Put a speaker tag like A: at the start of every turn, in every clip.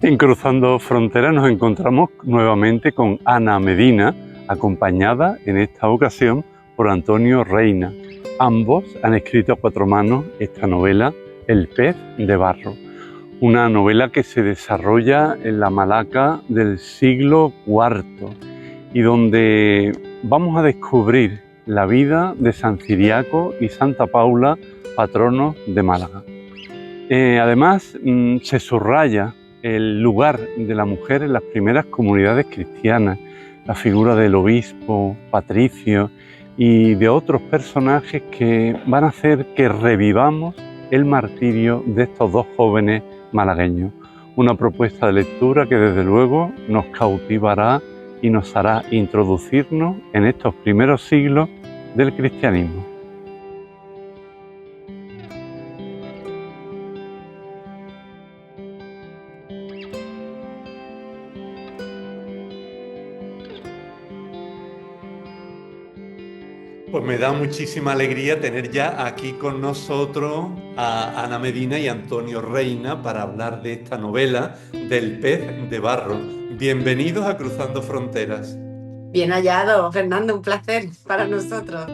A: En Cruzando Fronteras nos encontramos nuevamente con Ana Medina, acompañada en esta ocasión por Antonio Reina. Ambos han escrito a cuatro manos esta novela, El pez de barro, una novela que se desarrolla en la Malaca del siglo IV y donde vamos a descubrir la vida de San Ciriaco y Santa Paula, patronos de Málaga. Además, se subraya el lugar de la mujer en las primeras comunidades cristianas, la figura del obispo, Patricio y de otros personajes que van a hacer que revivamos el martirio de estos dos jóvenes malagueños. Una propuesta de lectura que desde luego nos cautivará y nos hará introducirnos en estos primeros siglos del cristianismo.
B: Pues me da muchísima alegría tener ya aquí con nosotros a Ana Medina y Antonio Reina para hablar de esta novela del pez de barro. Bienvenidos a Cruzando Fronteras.
C: Bien hallado, Fernando, un placer para nosotros.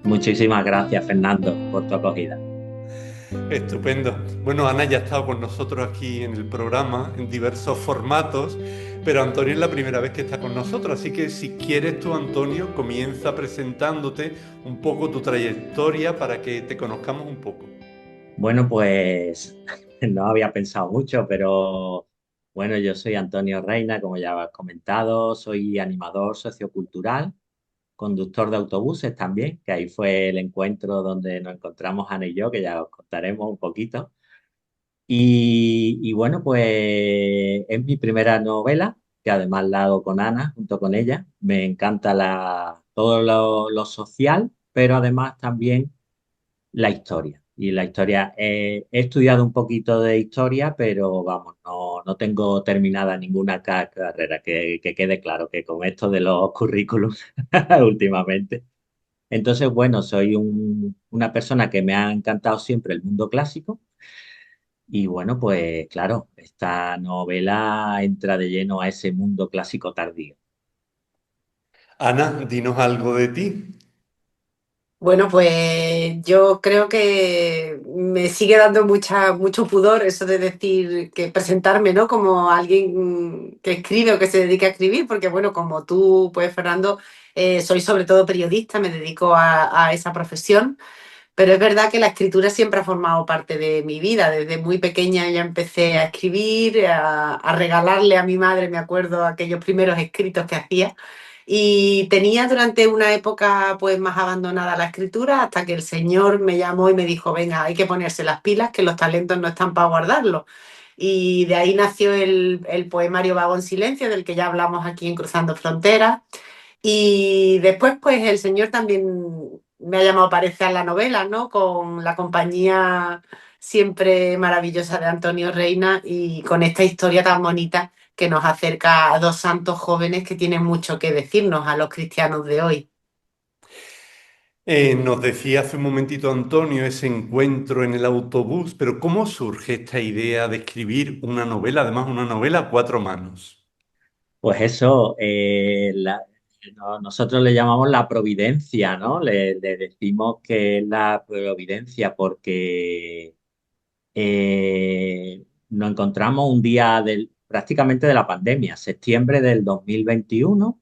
D: Muchísimas gracias, Fernando, por tu acogida.
B: Estupendo. Bueno, Ana ya ha estado con nosotros aquí en el programa en diversos formatos, pero Antonio es la primera vez que está con nosotros, así que si quieres tú, Antonio, comienza presentándote un poco tu trayectoria para que te conozcamos un poco.
D: Bueno, pues no había pensado mucho, pero bueno, yo soy Antonio Reina, como ya has comentado, soy animador sociocultural, conductor de autobuses también, que ahí fue el encuentro donde nos encontramos Ana y yo, que ya os contaremos un poquito. Y bueno, pues es mi primera novela, que además la hago con Ana, junto con ella. Me encanta todo lo social, pero además también la historia. Y la historia, he estudiado un poquito de historia, pero vamos, no tengo terminada ninguna carrera, que quede claro que con esto de los currículums últimamente. Entonces, bueno, soy una persona que me ha encantado siempre el mundo clásico y bueno, pues claro, esta novela entra de lleno a ese mundo clásico tardío.
B: Ana, dinos algo de ti.
C: Bueno, pues yo creo que me sigue dando mucho pudor eso de decir que presentarme, ¿no? Como alguien que escribe o que se dedica a escribir, porque bueno, como tú, pues Fernando, soy sobre todo periodista, me dedico a esa profesión. Pero es verdad que la escritura siempre ha formado parte de mi vida. Desde muy pequeña ya empecé a escribir, a regalarle a mi madre, me acuerdo, aquellos primeros escritos que hacía. Y tenía durante una época pues más abandonada la escritura hasta que el Señor me llamó y me dijo, venga, hay que ponerse las pilas, que los talentos no están para guardarlos. Y de ahí nació el poemario Vago en Silencio, del que ya hablamos aquí en Cruzando Fronteras. Y después, pues el señor también me ha llamado a aparecer en la novela, ¿no? Con la compañía siempre maravillosa de Antonio Reina y con esta historia tan bonita que nos acerca a dos santos jóvenes que tienen mucho que decirnos a los cristianos de hoy.
B: Nos decía hace un momentito Antonio ese encuentro en el autobús, pero ¿cómo surge esta idea de escribir una novela, además una novela a cuatro manos?
D: Pues eso, nosotros le llamamos la providencia, ¿no? Le decimos que es la providencia porque nos encontramos un día prácticamente de la pandemia, septiembre del 2021.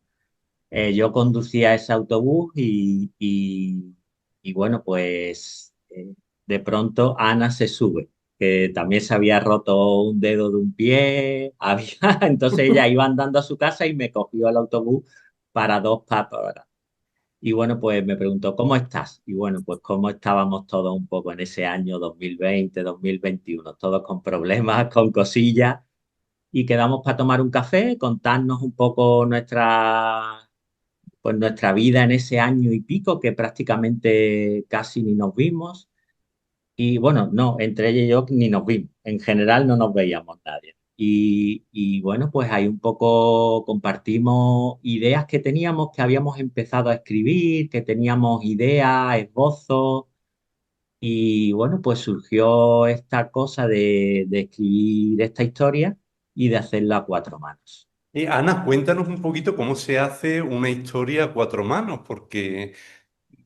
D: Yo conducía ese autobús y bueno, pues de pronto Ana se sube, que también se había roto un dedo de un pie, entonces ella iba andando a su casa y me cogió el autobús para dos papas. Y bueno, pues me preguntó, ¿cómo estás? Y bueno, pues cómo estábamos todos un poco en ese año 2020, 2021, todos con problemas, con cosillas, y quedamos para tomar un café, contarnos un poco nuestra vida en ese año y pico, que prácticamente casi ni nos vimos. Y bueno, no, entre ella y yo ni nos vimos. En general no nos veíamos nadie. Y bueno, pues ahí un poco compartimos ideas que teníamos, que habíamos empezado a escribir, que teníamos ideas, esbozos. Y bueno, pues surgió esta cosa de escribir esta historia y de hacerlo a cuatro manos.
B: Ana, cuéntanos un poquito cómo se hace una historia a cuatro manos, porque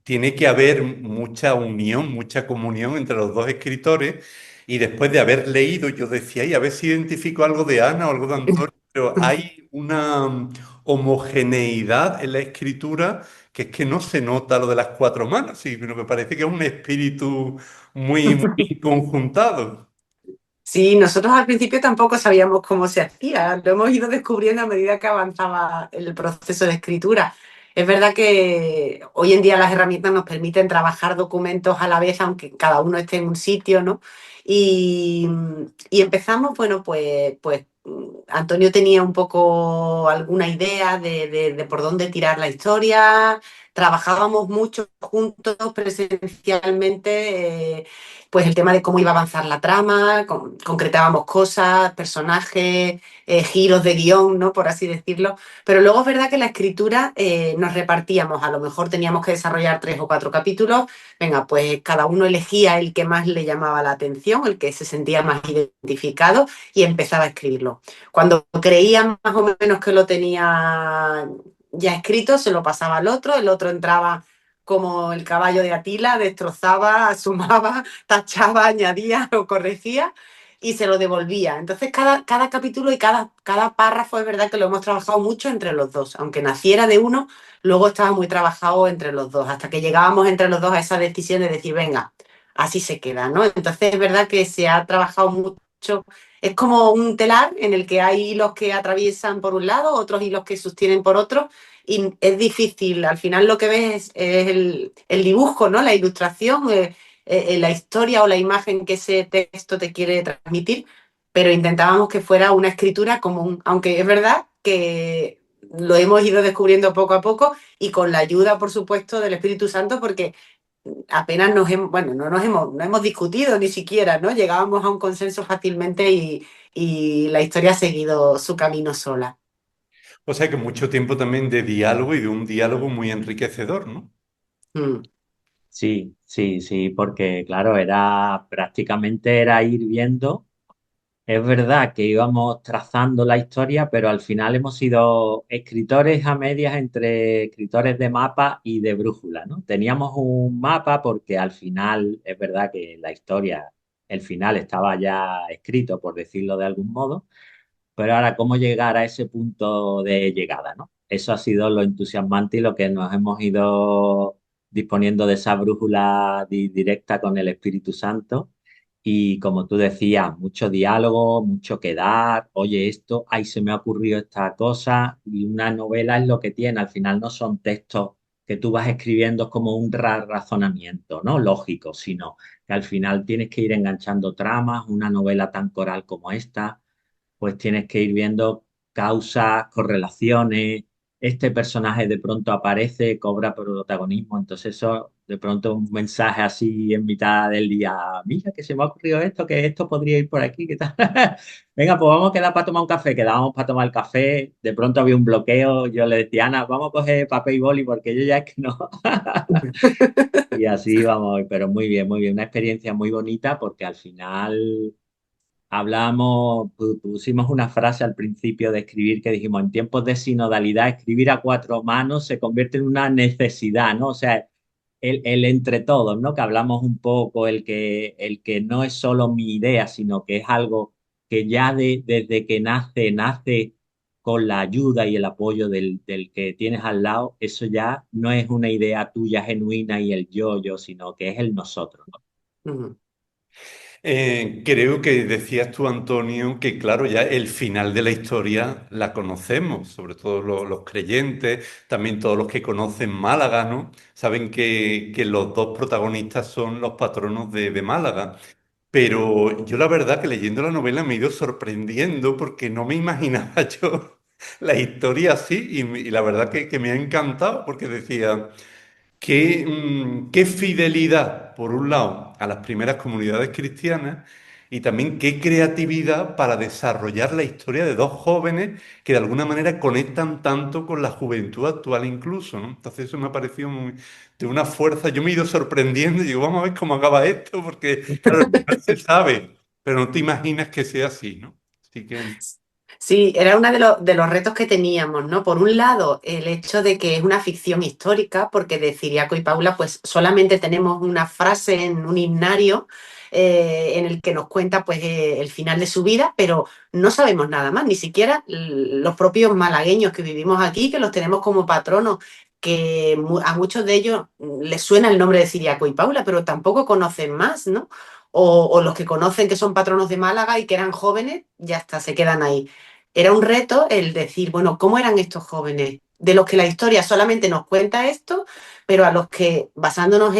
B: tiene que haber mucha unión, mucha comunión entre los dos escritores. Y después de haber leído, yo decía, y a ver si identifico algo de Ana o algo de Antonio, pero hay una homogeneidad en la escritura que es que no se nota lo de las cuatro manos, sino que parece que es un espíritu muy conjuntado.
C: Sí, nosotros al principio tampoco sabíamos cómo se hacía, lo hemos ido descubriendo a medida que avanzaba el proceso de escritura. Es verdad que hoy en día las herramientas nos permiten trabajar documentos a la vez, aunque cada uno esté en un sitio, ¿no? Y, y empezamos, bueno, pues Antonio tenía un poco alguna idea de por dónde tirar la historia, trabajábamos mucho juntos presencialmente. Pues el tema de cómo iba a avanzar la trama, concretábamos cosas, personajes, giros de guión, ¿no? Por así decirlo. Pero luego es verdad que la escritura nos repartíamos, a lo mejor teníamos que desarrollar 3 o 4 capítulos, venga, pues cada uno elegía el que más le llamaba la atención, el que se sentía más identificado y empezaba a escribirlo. Cuando creía más o menos que lo tenía ya escrito, se lo pasaba al otro, el otro entraba como el caballo de Atila, destrozaba, sumaba, tachaba, añadía o corregía y se lo devolvía. Entonces, cada capítulo y cada párrafo es verdad que lo hemos trabajado mucho entre los dos. Aunque naciera de uno, luego estaba muy trabajado entre los dos, hasta que llegábamos entre los dos a esa decisión de decir, venga, así se queda, ¿no? Entonces, es verdad que se ha trabajado mucho. Es como un telar en el que hay hilos que atraviesan por un lado, otros hilos que sostienen por otro, y es difícil. Al final lo que ves es el dibujo, ¿no? La ilustración, la historia o la imagen que ese texto te quiere transmitir, pero intentábamos que fuera una escritura común, aunque es verdad que lo hemos ido descubriendo poco a poco y con la ayuda, por supuesto, del Espíritu Santo, porque apenas bueno, no hemos discutido ni siquiera, ¿no? Llegábamos a un consenso fácilmente y la historia ha seguido su camino sola.
B: O sea que mucho tiempo también de diálogo y de un diálogo muy enriquecedor, ¿no?
C: Mm.
D: Sí, sí, sí, porque claro, era prácticamente era ir viendo. Es verdad que íbamos trazando la historia, pero al final hemos sido escritores a medias entre escritores de mapa y de brújula, ¿no? Teníamos un mapa porque al final es verdad que la historia, el final estaba ya escrito, por decirlo de algún modo, pero ahora cómo llegar a ese punto de llegada, ¿no? Eso ha sido lo entusiasmante y lo que nos hemos ido disponiendo de esa brújula directa con el Espíritu Santo y como tú decías, mucho diálogo, mucho quedar, oye esto, ahí se me ha ocurrido esta cosa y una novela es lo que tiene, al final no son textos que tú vas escribiendo como un razonamiento, ¿no? Lógico, sino que al final tienes que ir enganchando tramas, una novela tan coral como esta, pues tienes que ir viendo causas, correlaciones, este personaje de pronto aparece, cobra protagonismo, entonces eso de pronto un mensaje así en mitad del día, mira que se me ha ocurrido esto, que esto podría ir por aquí, ¿qué tal? Venga, pues vamos a quedar para tomar un café, quedábamos para tomar el café, de pronto había un bloqueo, yo le decía, Ana, vamos a coger papel y boli porque yo ya es que no. Y así vamos, pero muy bien, una experiencia muy bonita porque al final hablamos, pusimos una frase al principio de escribir que dijimos, en tiempos de sinodalidad, escribir a cuatro manos se convierte en una necesidad, ¿no? O sea, el entre todos, ¿no? Que hablamos un poco, el que no es solo mi idea, sino que es algo que ya desde que nace con la ayuda y el apoyo del que tienes al lado, eso ya no es una idea tuya genuina y el yo, sino que es el nosotros, ¿no?
C: Mm.
B: Creo que decías tú, Antonio, que claro, ya el final de la historia la conocemos, sobre todo los creyentes, también todos los que conocen Málaga, ¿no? Saben que los dos protagonistas son los patronos de Málaga. Pero yo la verdad que leyendo la novela me he ido sorprendiendo porque no me imaginaba yo la historia así y la verdad que me ha encantado porque decía... Qué fidelidad, por un lado, a las primeras comunidades cristianas y también qué creatividad para desarrollar la historia de dos jóvenes que de alguna manera conectan tanto con la juventud actual incluso, ¿no? Entonces eso me ha parecido de una fuerza. Yo me he ido sorprendiendo y digo, vamos a ver cómo acaba esto, porque claro, no se sabe, pero no te imaginas que sea así, ¿no? Así que...
C: Sí, era uno de los retos que teníamos, ¿no? Por un lado, el hecho de que es una ficción histórica, porque de Ciriaco y Paula, pues solamente tenemos una frase en un himnario en el que nos cuenta pues el final de su vida, pero no sabemos nada más, ni siquiera los propios malagueños que vivimos aquí, que los tenemos como patronos, que a muchos de ellos les suena el nombre de Ciriaco y Paula, pero tampoco conocen más, ¿no? O los que conocen que son patronos de Málaga y que eran jóvenes, ya está, se quedan ahí. Era un reto el decir, bueno, ¿cómo eran estos jóvenes? De los que la historia solamente nos cuenta esto, pero a los que, basándonos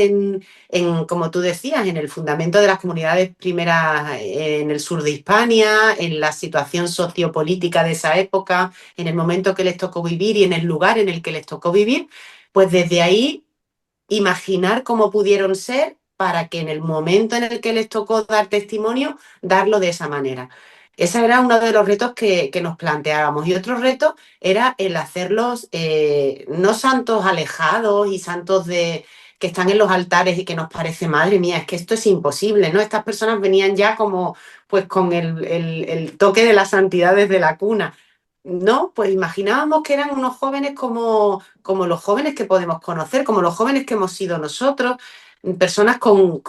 C: como tú decías, en el fundamento de las comunidades primeras en el sur de Hispania, en la situación sociopolítica de esa época, en el momento que les tocó vivir y en el lugar en el que les tocó vivir, pues desde ahí imaginar cómo pudieron ser para que en el momento en el que les tocó dar testimonio, darlo de esa manera. Ese era uno de los retos que nos planteábamos. Y otro reto era el hacerlos no santos alejados y santos que están en los altares y que nos parece, madre mía, es que esto es imposible, ¿no? Estas personas venían ya como pues con el toque de la santidad desde la cuna. No, pues imaginábamos que eran unos jóvenes como los jóvenes que podemos conocer, como los jóvenes que hemos sido nosotros, personas con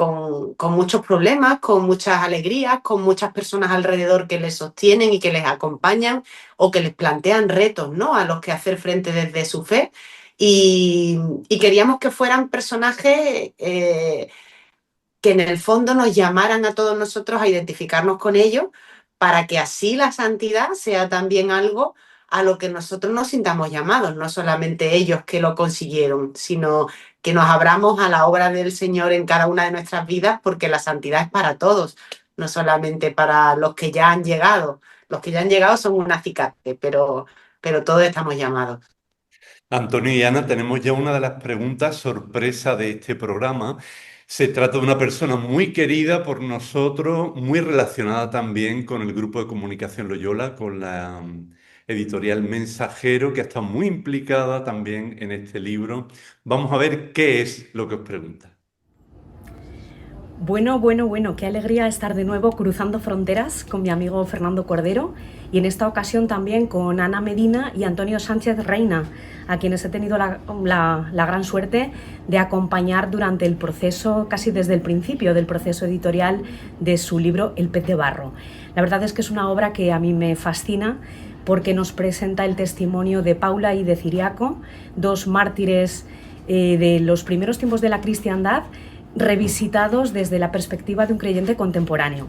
C: muchos problemas, con muchas alegrías, con muchas personas alrededor que les sostienen y que les acompañan o que les plantean retos, ¿no? A los que hacer frente desde su fe. Y, y queríamos que fueran personajes que en el fondo nos llamaran a todos nosotros a identificarnos con ellos para que así la santidad sea también algo a lo que nosotros nos sintamos llamados, no solamente ellos que lo consiguieron, sino que nos abramos a la obra del Señor en cada una de nuestras vidas, porque la santidad es para todos, no solamente para los que ya han llegado. Los que ya han llegado son un acicate, pero todos estamos llamados.
B: Antonio y Ana, tenemos ya una de las preguntas sorpresa de este programa. Se trata de una persona muy querida por nosotros, muy relacionada también con el grupo de comunicación Loyola, con la editorial Mensajero, que ha estado muy implicada también en este libro. Vamos a ver qué es lo que os pregunta.
E: Bueno, qué alegría estar de nuevo cruzando fronteras con mi amigo Fernando Cordero y en esta ocasión también con Ana Medina y Antonio Sánchez Reina, a quienes he tenido la gran suerte de acompañar durante el proceso, casi desde el principio del proceso editorial de su libro El pez de barro. La verdad es que es una obra que a mí me fascina porque nos presenta el testimonio de Paula y de Ciriaco, dos mártires de los primeros tiempos de la cristiandad, revisitados desde la perspectiva de un creyente contemporáneo.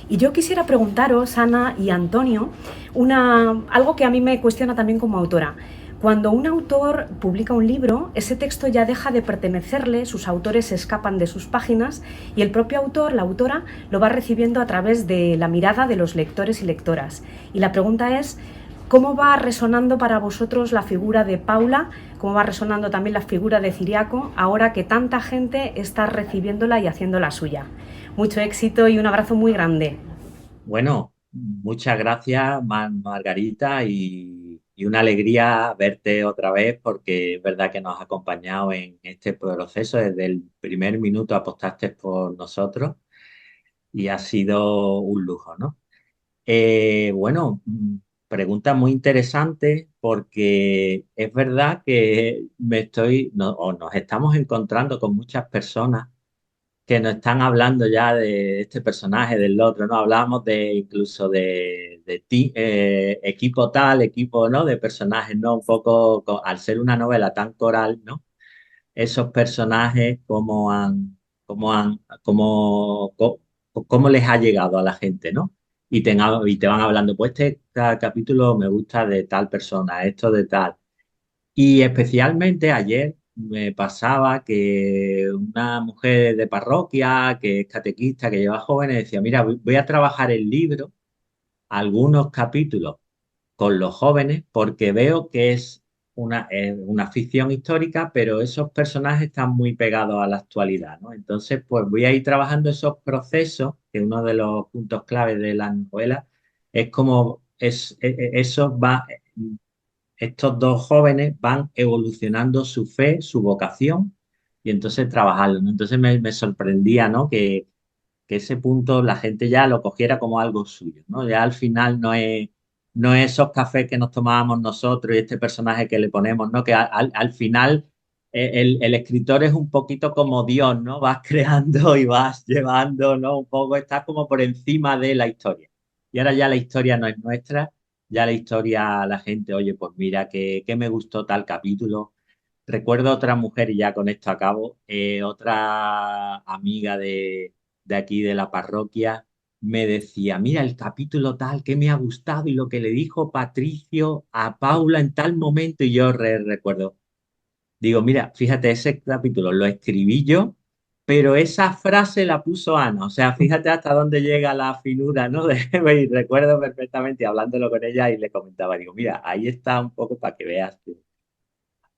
E: Y yo quisiera preguntaros, Ana y Antonio, algo que a mí me cuestiona también como autora. Cuando un autor publica un libro, ese texto ya deja de pertenecerle, sus autores se escapan de sus páginas y el propio autor, la autora, lo va recibiendo a través de la mirada de los lectores y lectoras. Y la pregunta es, ¿cómo va resonando para vosotros la figura de Paula? ¿Cómo va resonando también la figura de Ciriaco ahora que tanta gente está recibiéndola y haciéndola suya? Mucho éxito y un abrazo muy grande.
D: Bueno, muchas gracias, Margarita, y una alegría verte otra vez porque es verdad que nos has acompañado en este proceso. Desde el primer minuto apostaste por nosotros y ha sido un lujo, ¿no? Bueno, pregunta muy interesante porque es verdad que o nos estamos encontrando con muchas personas que nos están hablando ya de este personaje, del otro, ¿no? Hablamos de incluso de ti, equipo tal, equipo, ¿no? De personajes, ¿no? Un poco, al ser una novela tan coral, ¿no? Esos personajes, cómo les ha llegado a la gente, ¿no? Y te van hablando, pues este capítulo me gusta de tal persona, esto de tal. Y especialmente ayer me pasaba que una mujer de parroquia, que es catequista, que lleva jóvenes, decía, mira, voy a trabajar el libro, algunos capítulos con los jóvenes, porque veo que es una ficción histórica, pero esos personajes están muy pegados a la actualidad, ¿no? Entonces, pues voy a ir trabajando esos procesos, que uno de los puntos claves de la novela es como eso va estos dos jóvenes van evolucionando su fe, su vocación, y entonces trabajarlo, ¿no? Entonces me sorprendía, ¿no? Que ese punto la gente ya lo cogiera como algo suyo, ¿no? Ya al final no es no esos cafés que nos tomábamos nosotros y este personaje que le ponemos, ¿no? Que al final el escritor es un poquito como Dios, ¿no? Vas creando y vas llevando, ¿no? Un poco, estás como por encima de la historia. Y ahora ya la historia no es nuestra, ya la historia, la gente, oye, pues mira, que me gustó tal capítulo. Recuerdo otra mujer, y ya con esto acabo, otra amiga de aquí de la parroquia me decía, mira el capítulo tal que me ha gustado y lo que le dijo Patricio a Paula en tal momento, y yo recuerdo, digo, mira, fíjate, ese capítulo lo escribí yo, pero esa frase la puso Ana, o sea, fíjate hasta dónde llega la finura, ¿no? Y recuerdo perfectamente hablándolo con ella y le comentaba, digo, mira, ahí está un poco para que veas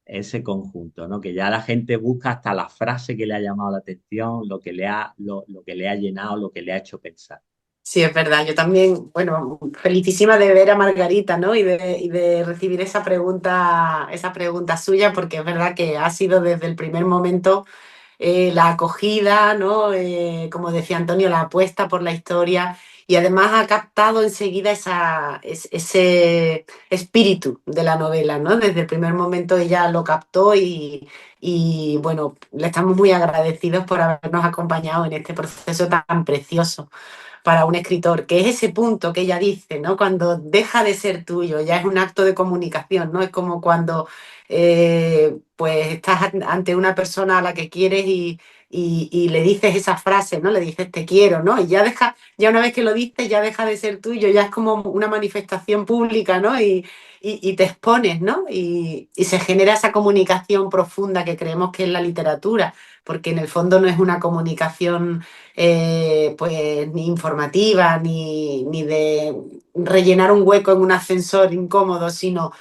D: ese conjunto, ¿no? Que ya la gente busca hasta la frase que le ha llamado la atención, lo que le ha llenado, lo que le ha hecho pensar.
C: Sí, es verdad. Yo también, bueno, felicísima de ver a Margarita, ¿no? Y de recibir esa pregunta suya, porque es verdad que ha sido desde el primer momento la acogida, ¿no? Como decía Antonio, la apuesta por la historia y además ha captado enseguida ese espíritu de la novela, ¿no? Desde el primer momento ella lo captó y bueno, le estamos muy agradecidos por habernos acompañado en este proceso tan precioso para un escritor, que es ese punto que ella dice, ¿no? Cuando deja de ser tuyo, ya es un acto de comunicación, ¿no? Es como cuando pues estás ante una persona a la que quieres y le dices esa frase, ¿no? Le dices te quiero, ¿no? Y ya deja, ya una vez que lo dices, ya deja de ser tuyo, ya es como una manifestación pública, ¿no? Y te expones, ¿no? Y se genera esa comunicación profunda que creemos que es la literatura, porque en el fondo no es una comunicación pues ni informativa, ni de rellenar un hueco en un ascensor incómodo, sino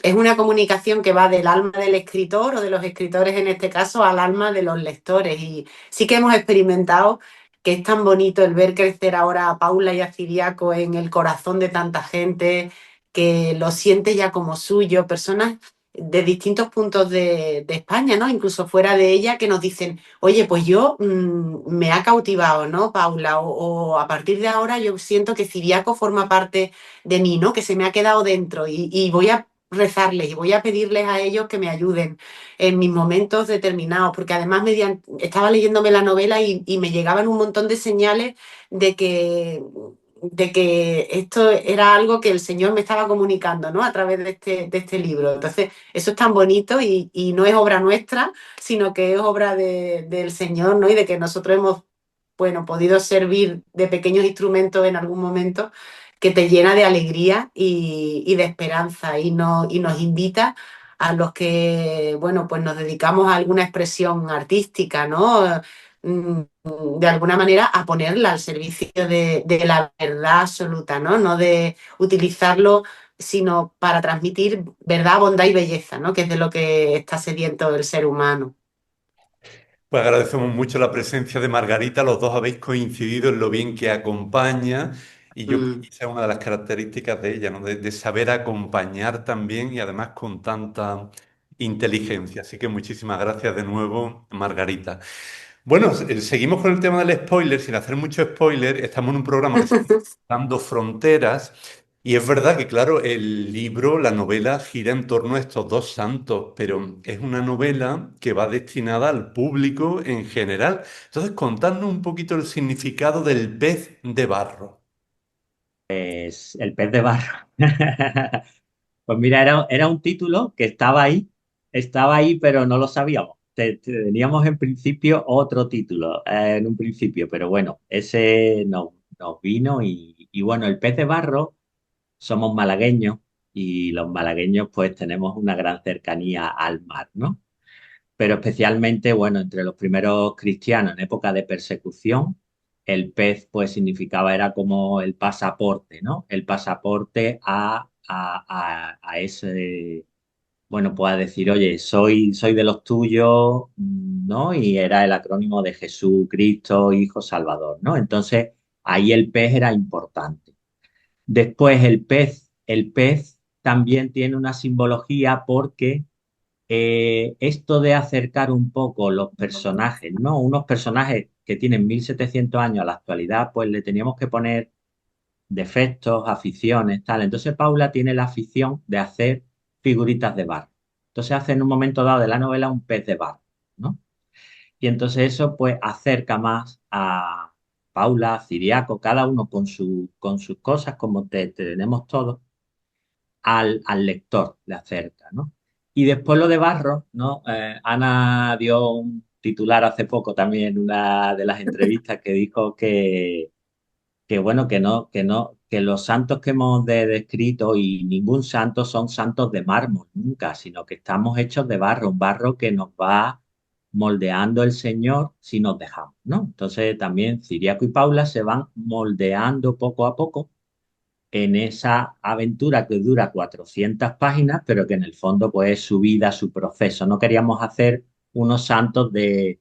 C: es una comunicación que va del alma del escritor o de los escritores en este caso al alma de los lectores. Y sí que hemos experimentado que es tan bonito el ver crecer ahora a Paula y a Ciriaco en el corazón de tanta gente que lo siente ya como suyo, personas de distintos puntos de España, ¿no? Incluso fuera de ella, que nos dicen, oye, pues yo me ha cautivado, ¿no, Paula? O a partir de ahora yo siento que Ciriaco forma parte de mí, ¿no? Que se me ha quedado dentro y voy a rezarles y voy a pedirles a ellos que me ayuden en mis momentos determinados, porque además estaba leyéndome la novela y me llegaban un montón de señales de de que esto era algo que el Señor me estaba comunicando, ¿no? A través de este libro. Entonces, eso es tan bonito y no es obra nuestra, sino que es obra del Señor, ¿no? Y de que nosotros hemos, bueno, podido servir de pequeños instrumentos en algún momento que te llena de alegría de esperanza y nos invita a los que, bueno, pues nos dedicamos a alguna expresión artística, ¿no? De alguna manera a ponerla al servicio de la verdad absoluta, ¿no? No de utilizarlo, sino para transmitir verdad, bondad y belleza, ¿no? Que es de lo que está sediento el ser humano.
B: Pues agradecemos mucho la presencia de Margarita, los dos habéis coincidido en lo bien que acompaña y yo creo que
C: Mm.
B: esa es una de las características de ella, ¿no? De saber acompañar también y además con tanta inteligencia. Así que muchísimas gracias de nuevo, Margarita. Bueno, seguimos con el tema del spoiler, sin hacer mucho spoiler, estamos en un programa que se llama Dando Fronteras y es verdad que, claro, el libro, la novela gira en torno a estos dos santos, pero es una novela que va destinada al público en general. Entonces, contadnos un poquito el significado del pez de barro.
D: Es el pez de barro. Pues mira, era un título que estaba ahí, pero no lo sabíamos. Teníamos en principio otro título, en un principio, pero bueno, ese nos vino y bueno, el pez de barro, somos malagueños y los malagueños pues tenemos una gran cercanía al mar, ¿no? Pero especialmente, bueno, entre los primeros cristianos en época de persecución, el pez pues significaba, era como el pasaporte, ¿no? El pasaporte a ese, bueno, pues a decir, oye, soy de los tuyos, ¿no? Y era el acrónimo de Jesús, Cristo, Hijo Salvador, ¿no? Entonces, ahí el pez era importante. Después, el pez también tiene una simbología porque esto de acercar un poco los personajes, ¿no? Unos personajes que tienen 1700 años a la actualidad, pues le teníamos que poner defectos, aficiones, tal. Entonces Paula tiene la afición de hacer figuritas de barro. Entonces hace en un momento dado de la novela un pez de barro, ¿no? Y entonces eso pues acerca más a Paula, a Ciriaco, cada uno con sus cosas, como tenemos todos, al lector le acerca, ¿no? Y después lo de Barro, ¿no? Ana dio un titular hace poco también en una de las entrevistas que dijo que bueno, que los santos que hemos descrito y ningún santo son santos de mármol, nunca, sino que estamos hechos de barro, un barro que nos va moldeando el Señor si nos dejamos, ¿no? Entonces también Ciriaco y Paula se van moldeando poco a poco en esa aventura que dura 400 páginas, pero que en el fondo pues es su vida, su proceso. No queríamos hacer unos santos de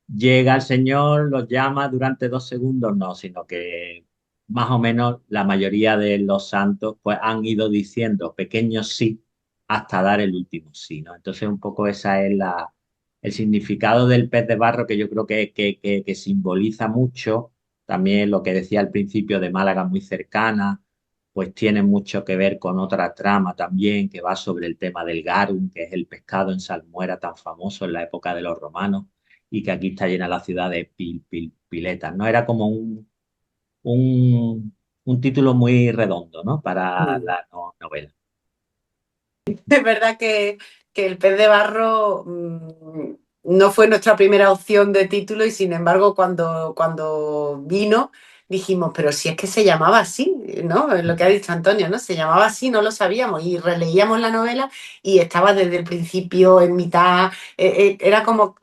D: llega el Señor, los llama durante 2 segundos, no, sino que más o menos la mayoría de los santos pues han ido diciendo pequeños sí hasta dar el último sí, ¿no? Entonces un poco esa es el significado del pez de barro que yo creo que simboliza mucho, también lo que decía al principio de Málaga muy cercana, pues tiene mucho que ver con otra trama también que va sobre el tema del garum, que es el pescado en salmuera tan famoso en la época de los romanos y que aquí está llena la ciudad de piletas, ¿no? Era como un título muy redondo, ¿no? Para
C: Mm.
D: la novela.
C: Es verdad que el pez de barro no fue nuestra primera opción de título y sin embargo cuando vino dijimos, pero si es que se llamaba así, ¿no? Es lo que ha dicho Antonio, ¿no? Se llamaba así, no lo sabíamos y releíamos la novela y estaba desde el principio, en mitad, era como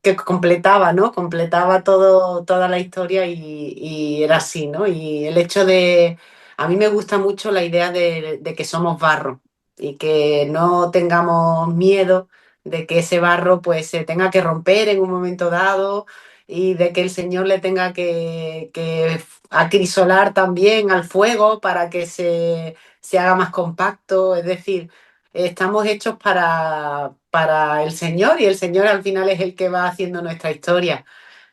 C: que completaba, ¿no? Completaba toda la historia y era así, ¿no? Y el hecho de... A mí me gusta mucho la idea de que somos barro y que no tengamos miedo de que ese barro pues se tenga que romper en un momento dado y de que el Señor le tenga que acrisolar también al fuego para que se haga más compacto. Es decir, estamos hechos para el Señor y el Señor al final es el que va haciendo nuestra historia.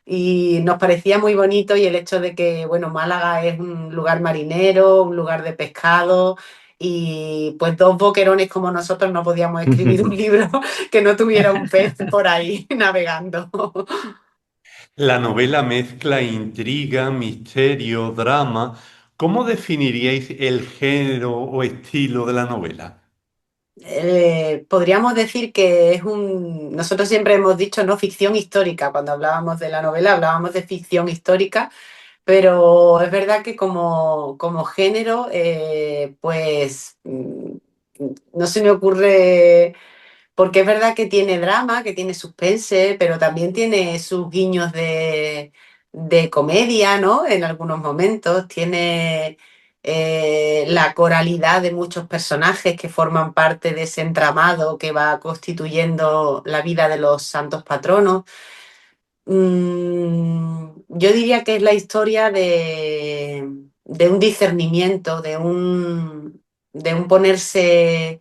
C: Y nos parecía muy bonito y el hecho de que, bueno, Málaga es un lugar marinero, un lugar de pescado y pues dos boquerones como nosotros no podíamos escribir un libro que no tuviera un pez por ahí navegando.
B: La novela mezcla intriga, misterio, drama. ¿Cómo definiríais el género o estilo de la novela?
C: Podríamos decir que es nosotros siempre hemos dicho no ficción histórica, cuando hablábamos de la novela hablábamos de ficción histórica, pero es verdad que como género, pues no se me ocurre, porque es verdad que tiene drama, que tiene suspense, pero también tiene sus guiños de comedia, ¿no? En algunos momentos, tiene la coralidad de muchos personajes que forman parte de ese entramado que va constituyendo la vida de los santos patronos. Yo diría que es la historia de un discernimiento, de un ponerse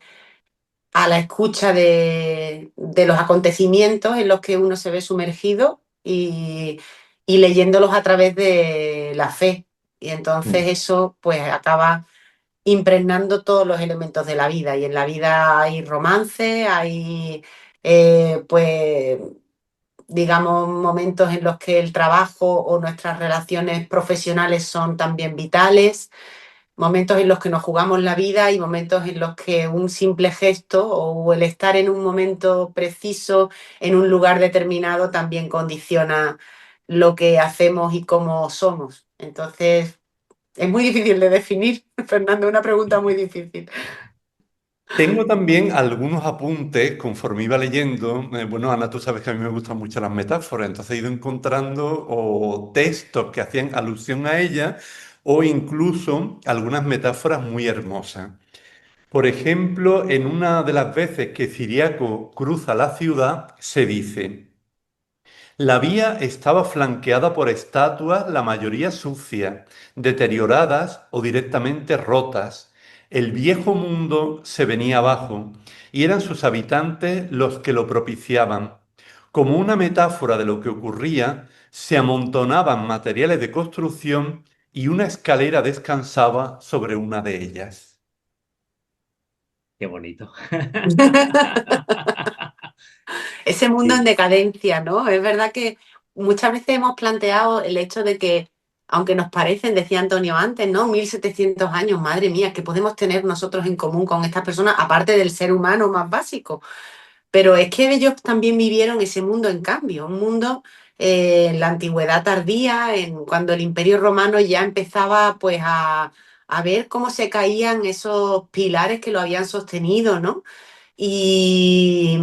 C: a la escucha de los acontecimientos en los que uno se ve sumergido y leyéndolos a través de la fe. Y entonces
D: Mm.
C: eso pues acaba impregnando todos los elementos de la vida. Y en la vida hay romance, hay pues digamos, momentos en los que el trabajo o nuestras relaciones profesionales son también vitales, momentos en los que nos jugamos la vida y momentos en los que un simple gesto o el estar en un momento preciso, en un lugar determinado, también condiciona lo que hacemos y cómo somos. Entonces, es muy difícil de definir, Fernando, una pregunta muy difícil.
B: Tengo también algunos apuntes conforme iba leyendo. Bueno, Ana, tú sabes que a mí me gustan mucho las metáforas, entonces he ido encontrando o textos que hacían alusión a ellas o incluso algunas metáforas muy hermosas. Por ejemplo, en una de las veces que Ciriaco cruza la ciudad, se dice: la vía estaba flanqueada por estatuas, la mayoría sucias, deterioradas o directamente rotas. El viejo mundo se venía abajo y eran sus habitantes los que lo propiciaban. Como una metáfora de lo que ocurría, se amontonaban materiales de construcción y una escalera descansaba sobre una de ellas.
D: Qué bonito.
C: Ese mundo en
D: Sí,
C: decadencia, ¿no? Es verdad que muchas veces hemos planteado el hecho de que, aunque nos parecen, decía Antonio antes, ¿no? 1700 años, madre mía, ¿qué podemos tener nosotros en común con estas personas, aparte del ser humano más básico? Pero es que ellos también vivieron ese mundo en cambio, un mundo en la antigüedad tardía, cuando el Imperio Romano ya empezaba pues a ver cómo se caían esos pilares que lo habían sostenido, ¿no? Y,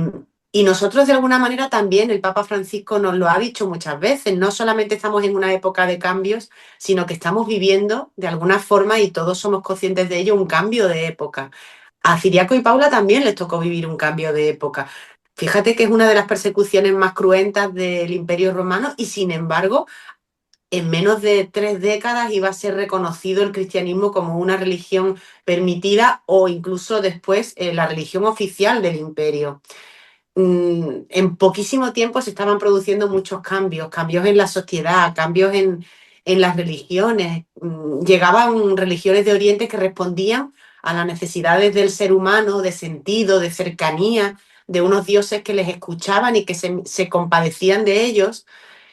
C: y nosotros de alguna manera también, el Papa Francisco nos lo ha dicho muchas veces, no solamente estamos en una época de cambios, sino que estamos viviendo de alguna forma, y todos somos conscientes de ello, un cambio de época. A Ciriaco y Paula también les tocó vivir un cambio de época. Fíjate que es una de las persecuciones más cruentas del Imperio Romano y sin embargo, en menos de 3 décadas iba a ser reconocido el cristianismo como una religión permitida o incluso después la religión oficial del imperio. En poquísimo tiempo se estaban produciendo muchos cambios, cambios en la sociedad, cambios en las religiones. Llegaban religiones de Oriente que respondían a las necesidades del ser humano, de sentido, de cercanía, de unos dioses que les escuchaban y que se compadecían de ellos.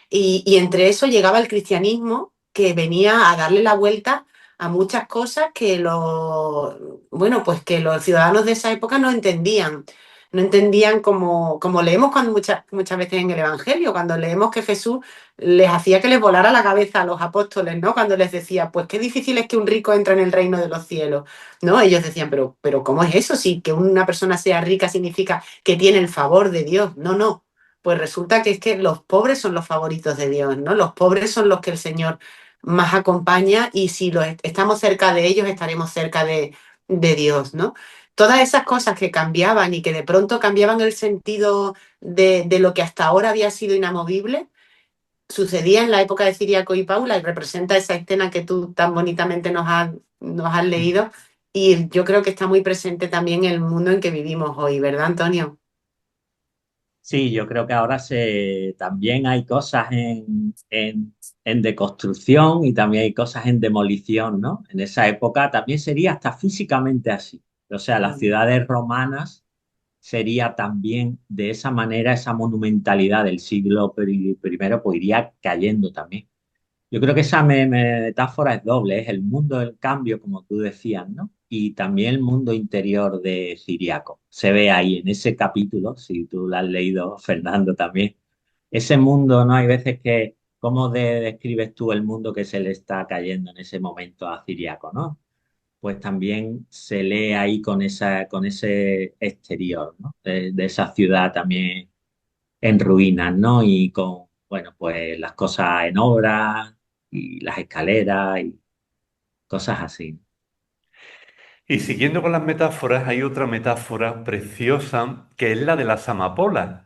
C: Y entre eso llegaba el cristianismo que venía a darle la vuelta a muchas cosas que bueno, pues que los ciudadanos de esa época no entendían. No entendían como leemos muchas veces en el Evangelio, cuando leemos que Jesús les hacía que les volara la cabeza a los apóstoles, ¿no? Cuando les decía, pues qué difícil es que un rico entre en el reino de los cielos, ¿no? Ellos decían, pero ¿cómo es eso? Si que una persona sea rica significa que tiene el favor de Dios. No, no, pues resulta que es que los pobres son los favoritos de Dios, ¿no? Los pobres son los que el Señor más acompaña y si estamos cerca de ellos, estaremos cerca de Dios, ¿no? Todas esas cosas que cambiaban y que de pronto cambiaban el sentido de lo que hasta ahora había sido inamovible, sucedía en la época de Ciriaco y Paula y representa esa escena que tú tan bonitamente nos has leído y yo creo que está muy presente también en el mundo en que vivimos hoy, ¿verdad, Antonio?
D: sí, yo creo que ahora también hay cosas en deconstrucción y también hay cosas en demolición, ¿no? En esa época también sería hasta físicamente así. O sea, las
C: Mm.
D: ciudades romanas sería también de esa manera, esa monumentalidad del siglo primero, pues iría cayendo también. Yo creo que esa metáfora es doble, es el mundo del cambio, como tú decías, ¿no? Y también el mundo interior de Ciriaco. Se ve ahí en ese capítulo, si tú lo has leído, Fernando, también. Ese mundo, ¿no? Hay veces que, ¿cómo describes tú el mundo que se le está cayendo en ese momento a Ciriaco, ¿no? Pues también se lee ahí con ese exterior, ¿no? De esa ciudad también en ruinas, ¿no? Y con, bueno, pues las cosas en obra y las escaleras y cosas así.
B: Y siguiendo con las metáforas, hay otra metáfora preciosa que es la de las amapolas.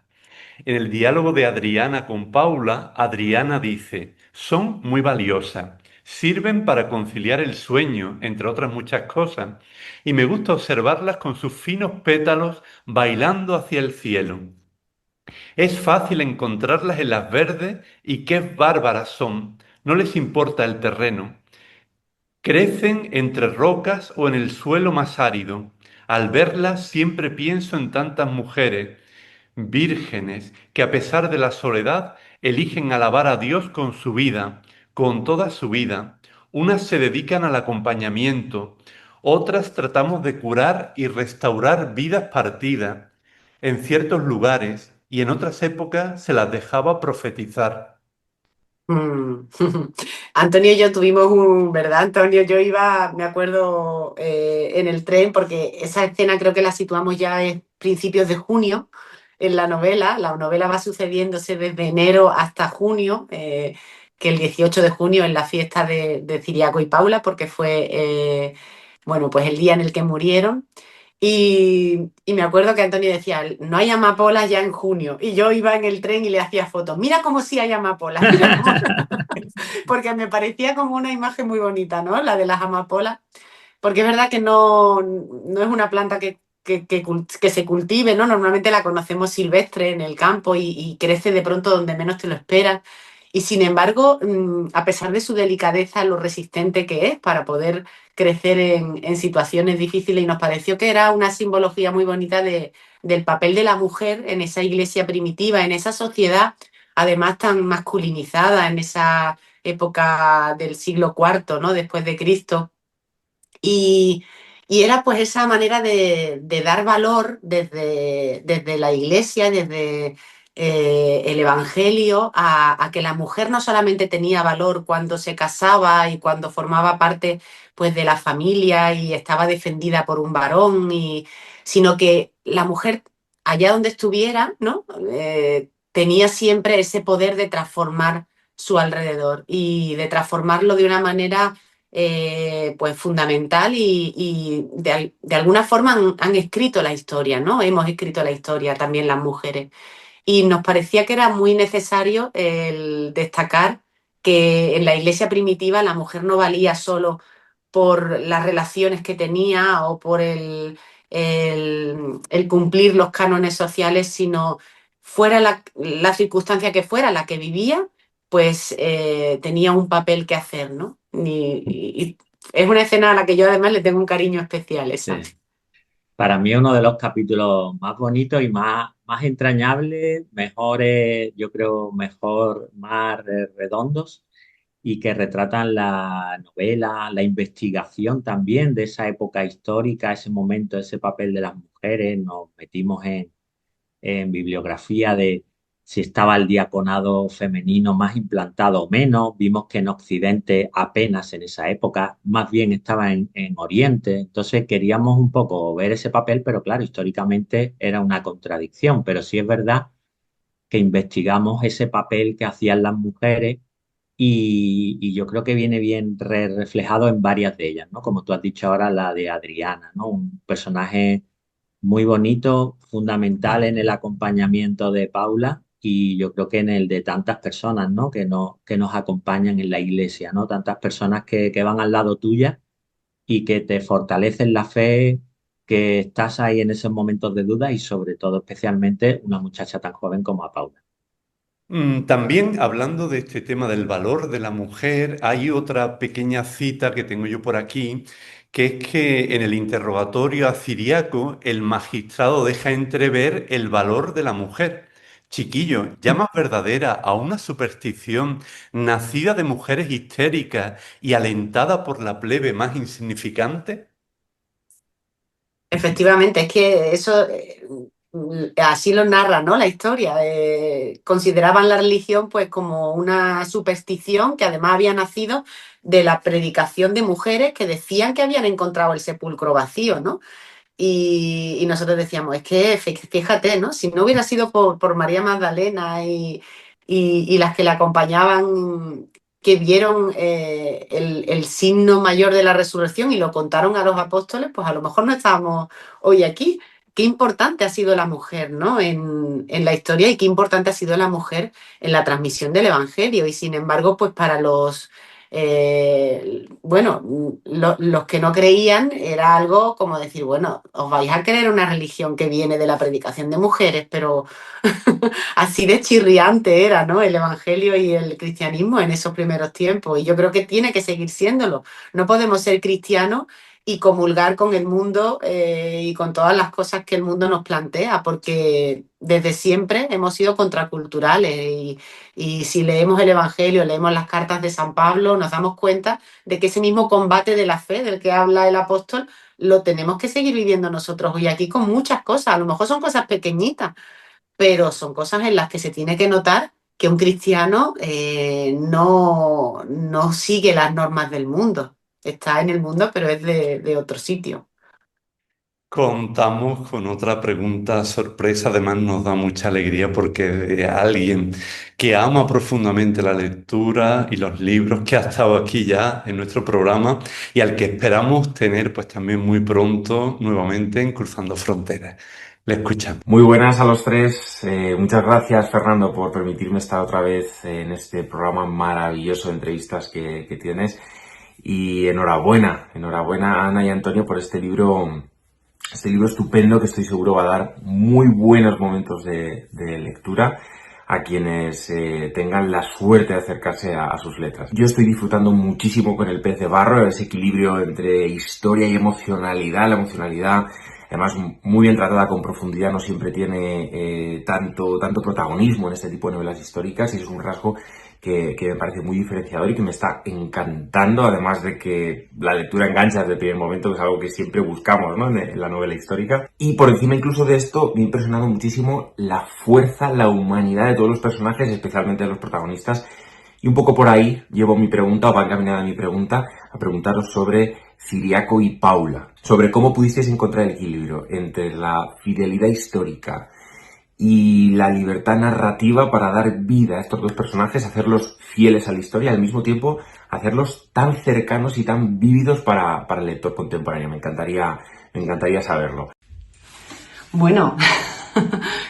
B: En el diálogo de Adriana con Paula, Adriana dice, son muy valiosas, sirven para conciliar el sueño, entre otras muchas cosas, y me gusta observarlas con sus finos pétalos bailando hacia el cielo. Es fácil encontrarlas en las verdes y qué bárbaras son, no les importa el terreno. Crecen entre rocas o en el suelo más árido. Al verlas siempre pienso en tantas mujeres, vírgenes, que a pesar de la soledad eligen alabar a Dios con su vida, con toda su vida. Unas se dedican al acompañamiento, otras tratamos de curar y restaurar vidas partidas. En ciertos lugares y en otras épocas se las dejaba profetizar.
C: Mm. Antonio y yo tuvimos ¿verdad, Antonio? Yo iba, me acuerdo, en el tren, porque esa escena creo que la situamos ya en principios de junio en la novela. La novela va sucediéndose desde enero hasta junio, que el 18 de junio es la fiesta de Ciriaco y Paula, porque fue, bueno, pues el día en el que murieron. Y me acuerdo que Antonio decía, no hay amapolas ya en junio. Y yo iba en el tren y le hacía fotos. Mira cómo sí hay amapolas, mira cómo... Porque me parecía como una imagen muy bonita, ¿no? La de las amapolas. Porque es verdad que no es una planta que se cultive, ¿no? Normalmente la conocemos silvestre en el campo y crece de pronto donde menos te lo esperas. Y sin embargo, a pesar de su delicadeza, lo resistente que es para poder crecer en situaciones difíciles, y nos pareció que era una simbología muy bonita del papel de la mujer en esa iglesia primitiva, en esa sociedad además tan masculinizada, en esa época del siglo IV, ¿no? Después de Cristo. Y, y era pues esa manera de dar valor desde la iglesia, desde el Evangelio, a que la mujer no solamente tenía valor cuando se casaba y cuando formaba parte pues de la familia y estaba defendida por un varón, sino que la mujer, allá donde estuviera, ¿no? Tenía siempre ese poder de transformar su alrededor y de transformarlo de una manera pues fundamental y de alguna forma han escrito la historia, ¿no? Hemos escrito la historia también las mujeres. Y nos parecía que era muy necesario el destacar que en la iglesia primitiva la mujer no valía solo por las relaciones que tenía o por el cumplir los cánones sociales, sino fuera la circunstancia que fuera la que vivía, pues tenía un papel que hacer, ¿no? Y es una escena a la que yo además le tengo un cariño especial, esa.
D: Sí. Para mí es uno de los capítulos más bonitos y más entrañables, mejores, yo creo, más redondos y que retratan la novela, la investigación también de esa época histórica, ese momento, ese papel de las mujeres. Nos metimos en bibliografía de si estaba el diaconado femenino más implantado o menos. Vimos que en Occidente apenas en esa época, más bien estaba en Oriente. Entonces queríamos un poco ver ese papel, pero claro, históricamente era una contradicción. Pero sí es verdad que investigamos ese papel que hacían las mujeres y yo creo que viene bien reflejado en varias de ellas, ¿no? Como tú has dicho ahora, la de Adriana, ¿no? Un personaje muy bonito, fundamental en el acompañamiento de Paula y yo creo que en el de tantas personas, ¿no? Que nos acompañan en la iglesia, ¿no? Tantas personas que van al lado tuya y que te fortalecen la fe, que estás ahí en esos momentos de duda y sobre todo, especialmente, una muchacha tan joven como a Paula.
B: También hablando de este tema del valor de la mujer, hay otra pequeña cita que tengo yo por aquí, que es que en el interrogatorio a Ciriaco el magistrado deja entrever el valor de la mujer. Chiquillo, ¿llamas verdadera a una superstición nacida de mujeres histéricas y alentada por la plebe más insignificante?
C: Efectivamente, es que eso así lo narra, ¿no? La historia. Consideraban la religión pues como una superstición que además había nacido de la predicación de mujeres que decían que habían encontrado el sepulcro vacío, ¿no? Y nosotros decíamos, es que fíjate, ¿no? Si no hubiera sido por María Magdalena y las que la acompañaban, que vieron el signo mayor de la resurrección y lo contaron a los apóstoles, pues a lo mejor no estábamos hoy aquí. Qué importante ha sido la mujer, ¿no? En la historia y qué importante ha sido la mujer en la transmisión del Evangelio. Y sin embargo, pues para bueno, los que no creían era algo como decir, bueno, os vais a creer una religión que viene de la predicación de mujeres, pero así de chirriante era, ¿no? El evangelio y el cristianismo en esos primeros tiempos. Y yo creo que tiene que seguir siéndolo. No podemos ser cristianos y comulgar con el mundo y con todas las cosas que el mundo nos plantea, porque desde siempre hemos sido contraculturales y si leemos el Evangelio, leemos las cartas de San Pablo, nos damos cuenta de que ese mismo combate de la fe del que habla el apóstol lo tenemos que seguir viviendo nosotros hoy aquí con muchas cosas. A lo mejor son cosas pequeñitas, pero son cosas en las que se tiene que notar que un cristiano no sigue las normas del mundo. Está en el mundo, pero es de otro sitio.
B: Contamos con otra pregunta sorpresa, además nos da mucha alegría porque de alguien que ama profundamente la lectura y los libros, que ha estado aquí ya en nuestro programa y al que esperamos tener pues también muy pronto nuevamente en Cruzando Fronteras. Le escuchamos.
F: Muy buenas a los tres. Muchas gracias, Fernando, por permitirme estar otra vez en este programa maravilloso de entrevistas que tienes. Y enhorabuena, a Ana y Antonio por este libro estupendo que estoy seguro va a dar muy buenos momentos de lectura. a quienes tengan la suerte de acercarse a sus letras. Yo estoy disfrutando muchísimo con El pez de barro, ese equilibrio entre historia y emocionalidad. La emocionalidad, además, muy bien tratada, con profundidad, no siempre tiene tanto protagonismo en este tipo de novelas históricas, y es un rasgo que me parece muy diferenciador y que me está encantando, además de que la lectura engancha desde el primer momento, que es algo que siempre buscamos, ¿no?, en la novela histórica. Y por encima incluso de esto, me ha impresionado muchísimo la fuerza, la humanidad de todos los personajes, especialmente de los protagonistas. Y un poco por ahí llevo mi pregunta, o va encaminada mi pregunta, a preguntaros sobre Ciriaco y Paula, sobre cómo pudisteis encontrar el equilibrio entre la fidelidad histórica y la libertad narrativa para dar vida a estos dos personajes, hacerlos fieles a la historia, al mismo tiempo hacerlos tan cercanos y tan vívidos para el lector contemporáneo. Me encantaría saberlo.
C: Bueno,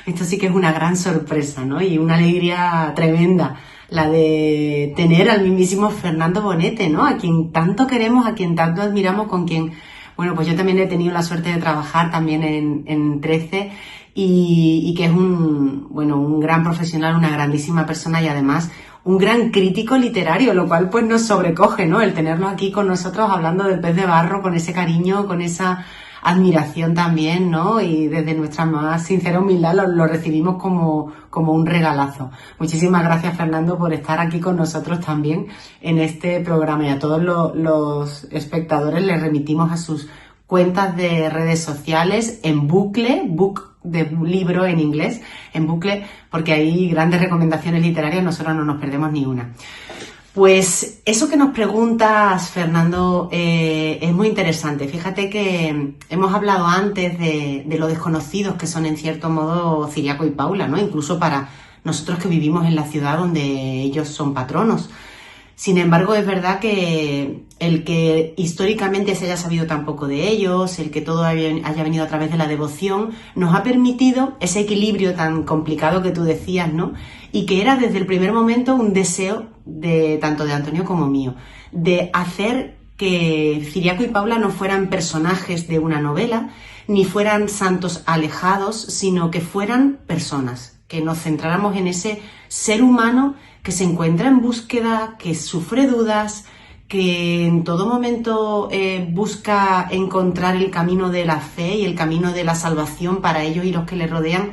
C: esto sí que es una gran sorpresa, ¿no? Y una alegría tremenda, la de tener al mismísimo Fernando Bonete, ¿no? A quien tanto queremos, a quien tanto admiramos, con quien, bueno, pues yo también he tenido la suerte de trabajar también en 13, y que es un gran profesional, una grandísima persona y además un gran crítico literario, lo cual pues nos sobrecoge, ¿no? El tenerlo aquí con nosotros hablando del pez de barro, con ese cariño, con esa admiración también, ¿no? Y desde nuestra más sincera humildad lo recibimos como un regalazo. Muchísimas gracias, Fernando, por estar aquí con nosotros también en este programa, y a todos los espectadores les remitimos a sus cuentas de redes sociales en bucle, book de libro en inglés, en bucle, porque hay grandes recomendaciones literarias, nosotros no nos perdemos ni una. Pues eso que nos preguntas, Fernando, es muy interesante. Fíjate que hemos hablado antes de lo desconocidos que son, en cierto modo, Ciriaco y Paula, ¿no? Incluso para nosotros que vivimos en la ciudad donde ellos son patronos. Sin embargo, es verdad que el que históricamente se haya sabido tan poco de ellos, el que todo haya venido a través de la devoción, nos ha permitido ese equilibrio tan complicado que tú decías, ¿no? Y que era desde el primer momento un deseo tanto de Antonio como mío, de hacer que Ciriaco y Paula no fueran personajes de una novela, ni fueran santos alejados, sino que fueran personas, que nos centráramos en ese ser humano que se encuentra en búsqueda, que sufre dudas, que en todo momento busca encontrar el camino de la fe y el camino de la salvación para ellos y los que les rodean,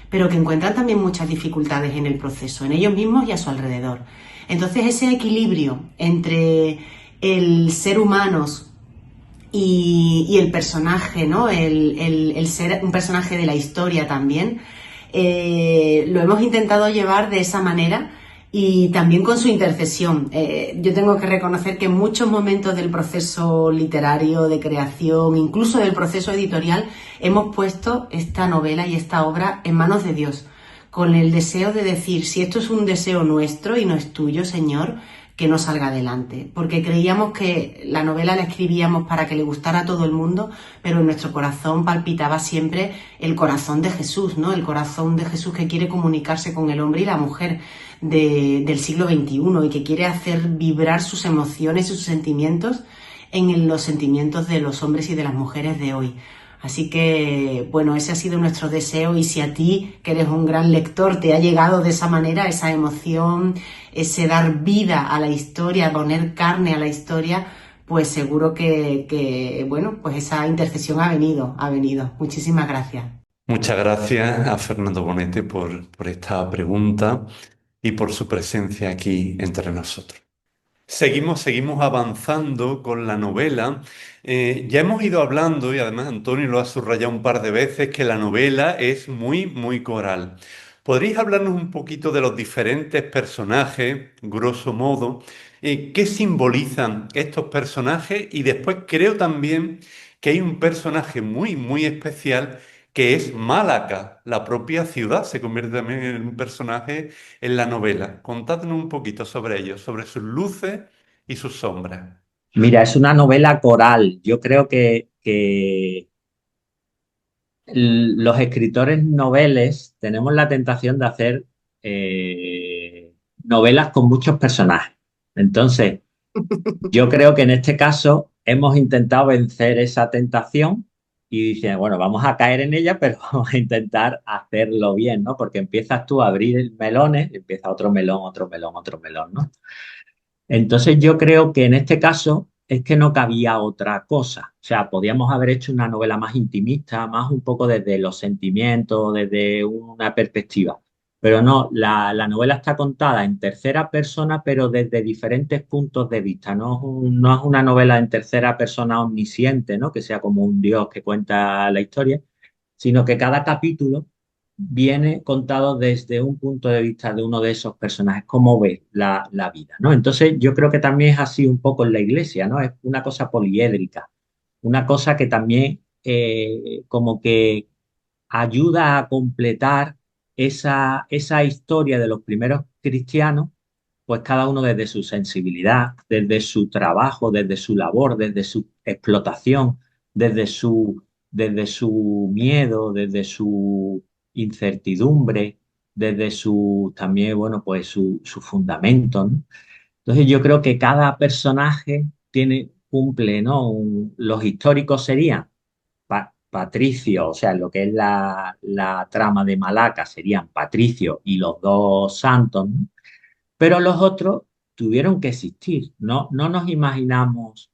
C: pero que encuentran también muchas dificultades en el proceso, en ellos mismos y a su alrededor. Entonces, ese equilibrio entre el ser humano y el personaje, ¿no? El ser un personaje de la historia también, lo hemos intentado llevar de esa manera, y también con su intercesión. Yo tengo que reconocer que en muchos momentos del proceso literario, de creación, incluso del proceso editorial, hemos puesto esta novela y esta obra en manos de Dios, con el deseo de decir, si esto es un deseo nuestro y no es tuyo, Señor, que no salga adelante, porque creíamos que la novela la escribíamos para que le gustara a todo el mundo, pero en nuestro corazón palpitaba siempre el corazón de Jesús, ¿no? El corazón de Jesús, que quiere comunicarse con el hombre y la mujer del siglo XXI, y que quiere hacer vibrar sus emociones y sus sentimientos en los sentimientos de los hombres y de las mujeres de hoy. Así que, bueno, ese ha sido nuestro deseo, y si a ti, que eres un gran lector, te ha llegado de esa manera esa emoción, ese dar vida a la historia, poner carne a la historia, pues seguro que bueno, pues esa intercesión ha venido. Muchísimas gracias.
B: Muchas gracias a Fernando Bonete por esta pregunta y por su presencia aquí entre nosotros. Seguimos avanzando con la novela. Ya hemos ido hablando, y además Antonio lo ha subrayado un par de veces, que la novela es muy, muy coral. ¿Podríais hablarnos un poquito de los diferentes personajes, grosso modo? ¿Qué simbolizan estos personajes? Y después creo también que hay un personaje muy, muy especial, que es Málaca, la propia ciudad, se convierte también en un personaje en la novela. Contadnos un poquito sobre ellos, sobre sus luces y sus sombras.
D: Mira, es una novela coral. Yo creo que los escritores noveles tenemos la tentación de hacer novelas con muchos personajes. Entonces, yo creo que en este caso hemos intentado vencer esa tentación y dice, bueno, vamos a caer en ella, pero vamos a intentar hacerlo bien, ¿no? Porque empiezas tú a abrir melones, empieza otro melón, otro melón, otro melón, ¿no? Entonces yo creo que en este caso es que no cabía otra cosa. O sea, podíamos haber hecho una novela más intimista, más un poco desde los sentimientos, desde una perspectiva. Pero no, la novela está contada en tercera persona, pero desde diferentes puntos de vista. No es una novela en tercera persona omnisciente, ¿no? Que sea como un dios que cuenta la historia, sino que cada capítulo viene contado desde un punto de vista de uno de esos personajes, cómo ve la vida, ¿no? Entonces yo creo que también es así un poco en la iglesia, ¿no? Es una cosa poliédrica, una cosa que también como que ayuda a completar esa historia de los primeros cristianos, pues cada uno desde su sensibilidad, desde su trabajo, desde su labor, desde su explotación, desde desde su miedo, desde su incertidumbre, desde su también, bueno, pues su fundamento, ¿no? Entonces yo creo que cada personaje cumple, ¿no? Los históricos serían Patricio, o sea, lo que es la trama de Malaca serían Patricio y los dos santos, ¿no? Pero los otros tuvieron que existir, ¿no? No nos imaginamos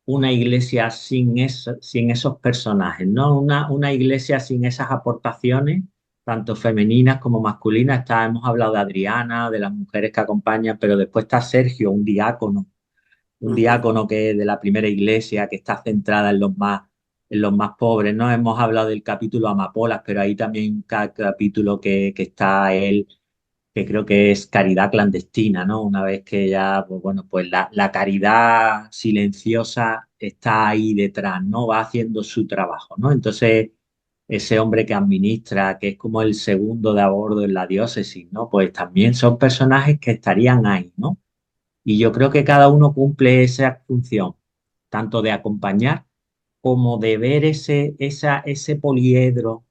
D: una iglesia sin esos personajes, ¿no? Una iglesia sin esas aportaciones, tanto femeninas como masculinas. Hemos hablado de Adriana, de las mujeres que acompañan, pero después está Sergio, un
C: Ujú.
D: diácono que es de la primera iglesia, que está centrada en los más pobres, ¿no? Hemos hablado del capítulo Amapolas, pero ahí también cada capítulo que está él, que creo que es caridad clandestina, ¿no? Una vez que ya, pues bueno, pues la caridad silenciosa está ahí detrás, ¿no? Va haciendo su trabajo, ¿no? Entonces, ese hombre que administra, que es como el segundo de a bordo en la diócesis, ¿no? Pues también son personajes que estarían ahí, ¿no? Y yo creo que cada uno cumple esa función, tanto de acompañar como de ver ese poliedro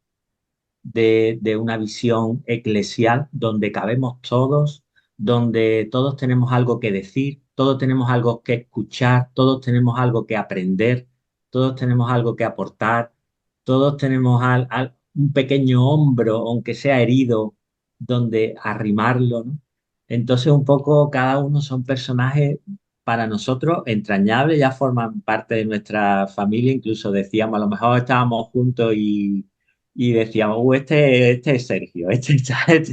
D: de una visión eclesial donde cabemos todos, donde todos tenemos algo que decir, todos tenemos algo que escuchar, todos tenemos algo que aprender, todos tenemos algo que aportar, todos tenemos un pequeño hombro, aunque sea herido, donde arrimarlo, ¿no? Entonces un poco cada uno son personajes para nosotros entrañables, ya forman parte de nuestra familia, incluso decíamos, a lo mejor estábamos juntos y decíamos, este es Sergio, este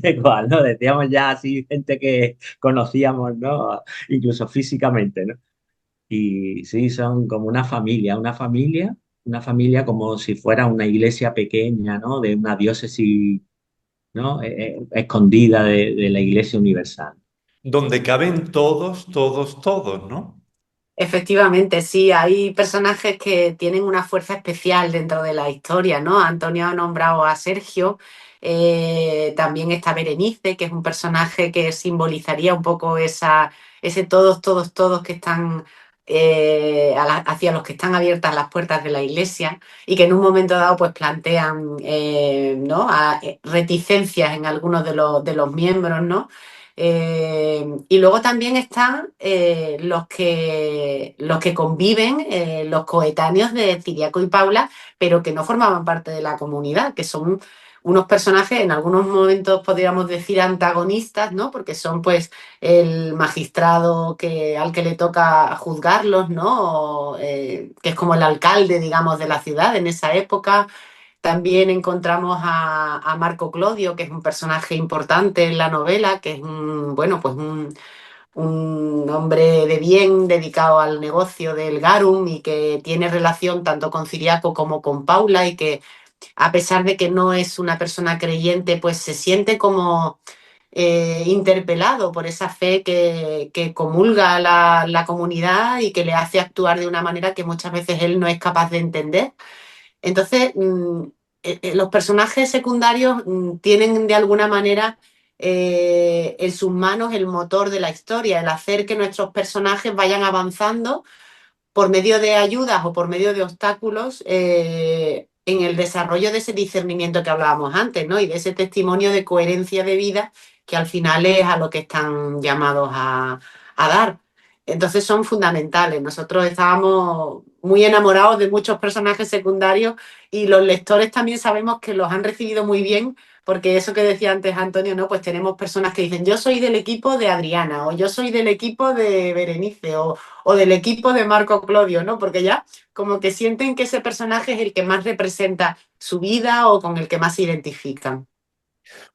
D: es cual, ¿no? Decíamos ya así gente que conocíamos, ¿no? Incluso físicamente, ¿no? Y sí, son como una familia como si fuera una iglesia pequeña, ¿no? De una diócesis, ¿no? Escondida de la iglesia universal.
B: Donde caben todos, todos, todos, ¿no?
C: Efectivamente, sí, hay personajes que tienen una fuerza especial dentro de la historia, ¿no? Antonio ha nombrado a Sergio, también está Berenice, que es un personaje que simbolizaría un poco ese todos, todos, todos que están hacia los que están abiertas las puertas de la iglesia y que en un momento dado pues plantean ¿no? Reticencias en algunos de los miembros, ¿no? Y luego también están los que conviven, los coetáneos de Ciriaco y Paula, pero que no formaban parte de la comunidad, que son unos personajes, en algunos momentos podríamos decir antagonistas, ¿no? Porque son pues el magistrado al que le toca juzgarlos, ¿no? Que es como el alcalde, digamos, de la ciudad en esa época. También encontramos a Marco Clodio, que es un personaje importante en la novela, que es bueno, pues un hombre de bien dedicado al negocio del garum y que tiene relación tanto con Ciriaco como con Paula y que a pesar de que no es una persona creyente, pues se siente como interpelado por esa fe que comulga la comunidad y que le hace actuar de una manera que muchas veces él no es capaz de entender. Entonces, los personajes secundarios tienen de alguna manera en sus manos el motor de la historia, el hacer que nuestros personajes vayan avanzando por medio de ayudas o por medio de obstáculos en el desarrollo de ese discernimiento que hablábamos antes, ¿no? Y de ese testimonio de coherencia de vida que al final es a lo que están llamados a dar. Entonces son fundamentales. Nosotros estábamos muy enamorados de muchos personajes secundarios y los lectores también sabemos que los han recibido muy bien, porque eso que decía antes Antonio, ¿no? Pues tenemos personas que dicen, yo soy del equipo de Adriana, o yo soy del equipo de Berenice, o del equipo de Marco Clodio, ¿no? Porque ya como que sienten que ese personaje es el que más representa su vida o con el que más se identifican.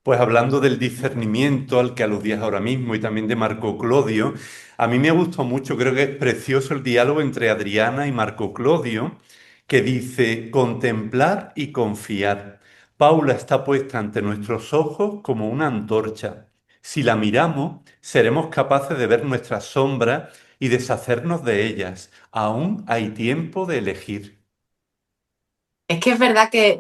B: Pues hablando del discernimiento al que aludías ahora mismo y también de Marco Clodio, a mí me gustó mucho, creo que es precioso el diálogo entre Adriana y Marco Clodio, que dice contemplar y confiar. Paula está puesta ante nuestros ojos como una antorcha. Si la miramos, seremos capaces de ver nuestras sombras y deshacernos de ellas. Aún hay tiempo de elegir.
C: Es que es verdad que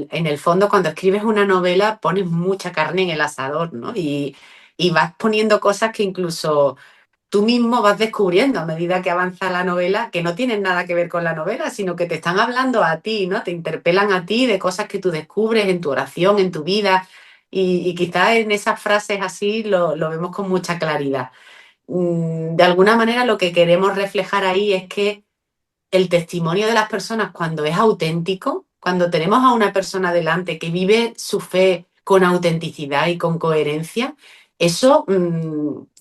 C: en el fondo cuando escribes una novela pones mucha carne en el asador, ¿no? Y vas poniendo cosas que incluso tú mismo vas descubriendo a medida que avanza la novela, que no tienen nada que ver con la novela, sino que te están hablando a ti, ¿no? Te interpelan a ti de cosas que tú descubres en tu oración, en tu vida, y quizás en esas frases así lo vemos con mucha claridad. De alguna manera lo que queremos reflejar ahí es que el testimonio de las personas cuando es auténtico, cuando tenemos a una persona delante que vive su fe con autenticidad y con coherencia, eso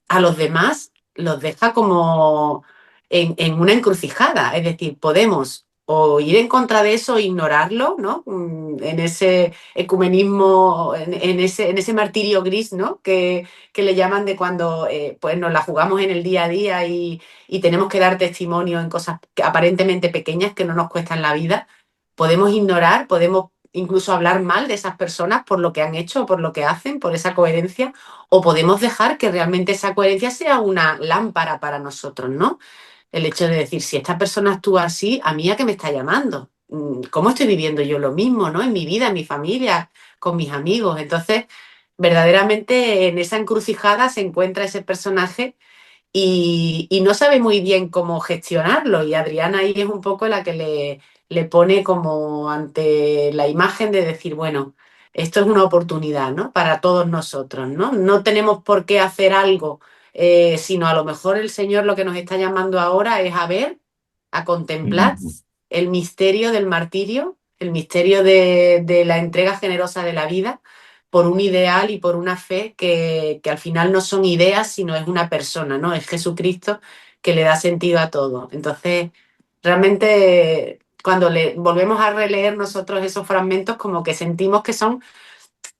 C: a los demás los deja como en una encrucijada. Es decir, podemos o ir en contra de eso o ignorarlo, ¿no? En ese ecumenismo, en ese martirio gris, ¿no? Que le llaman de cuando pues nos la jugamos en el día a día y tenemos que dar testimonio en cosas aparentemente pequeñas que no nos cuestan la vida, podemos ignorar, podemos incluso hablar mal de esas personas por lo que han hecho, por lo que hacen, por esa coherencia, o podemos dejar que realmente esa coherencia sea una lámpara para nosotros, ¿no? El hecho de decir, si esta persona actúa así, ¿a mí a qué me está llamando? ¿Cómo estoy viviendo yo lo mismo, ¿no? En mi vida, en mi familia, con mis amigos. Entonces, verdaderamente en esa encrucijada se encuentra ese personaje y no sabe muy bien cómo gestionarlo. Y Adriana ahí es un poco la que le pone como ante la imagen de decir, bueno, esto es una oportunidad, ¿no? Para todos nosotros, ¿no? No tenemos por qué hacer algo, sino a lo mejor el Señor lo que nos está llamando ahora es a ver, a contemplar el misterio del martirio, el misterio de la entrega generosa de la vida por un ideal y por una fe que al final no son ideas, sino es una persona, ¿no? Es Jesucristo que le da sentido a todo. Entonces, realmente, cuando volvemos a releer nosotros esos fragmentos, como que sentimos que son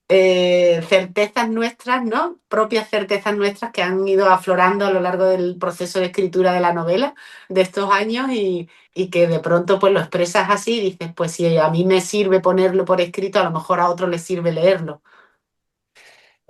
C: certezas nuestras, ¿no? Propias certezas nuestras que han ido aflorando a lo largo del proceso de escritura de la novela de estos años y que de pronto pues lo expresas así y dices, pues si a mí me sirve ponerlo por escrito, a lo mejor a otro le sirve leerlo.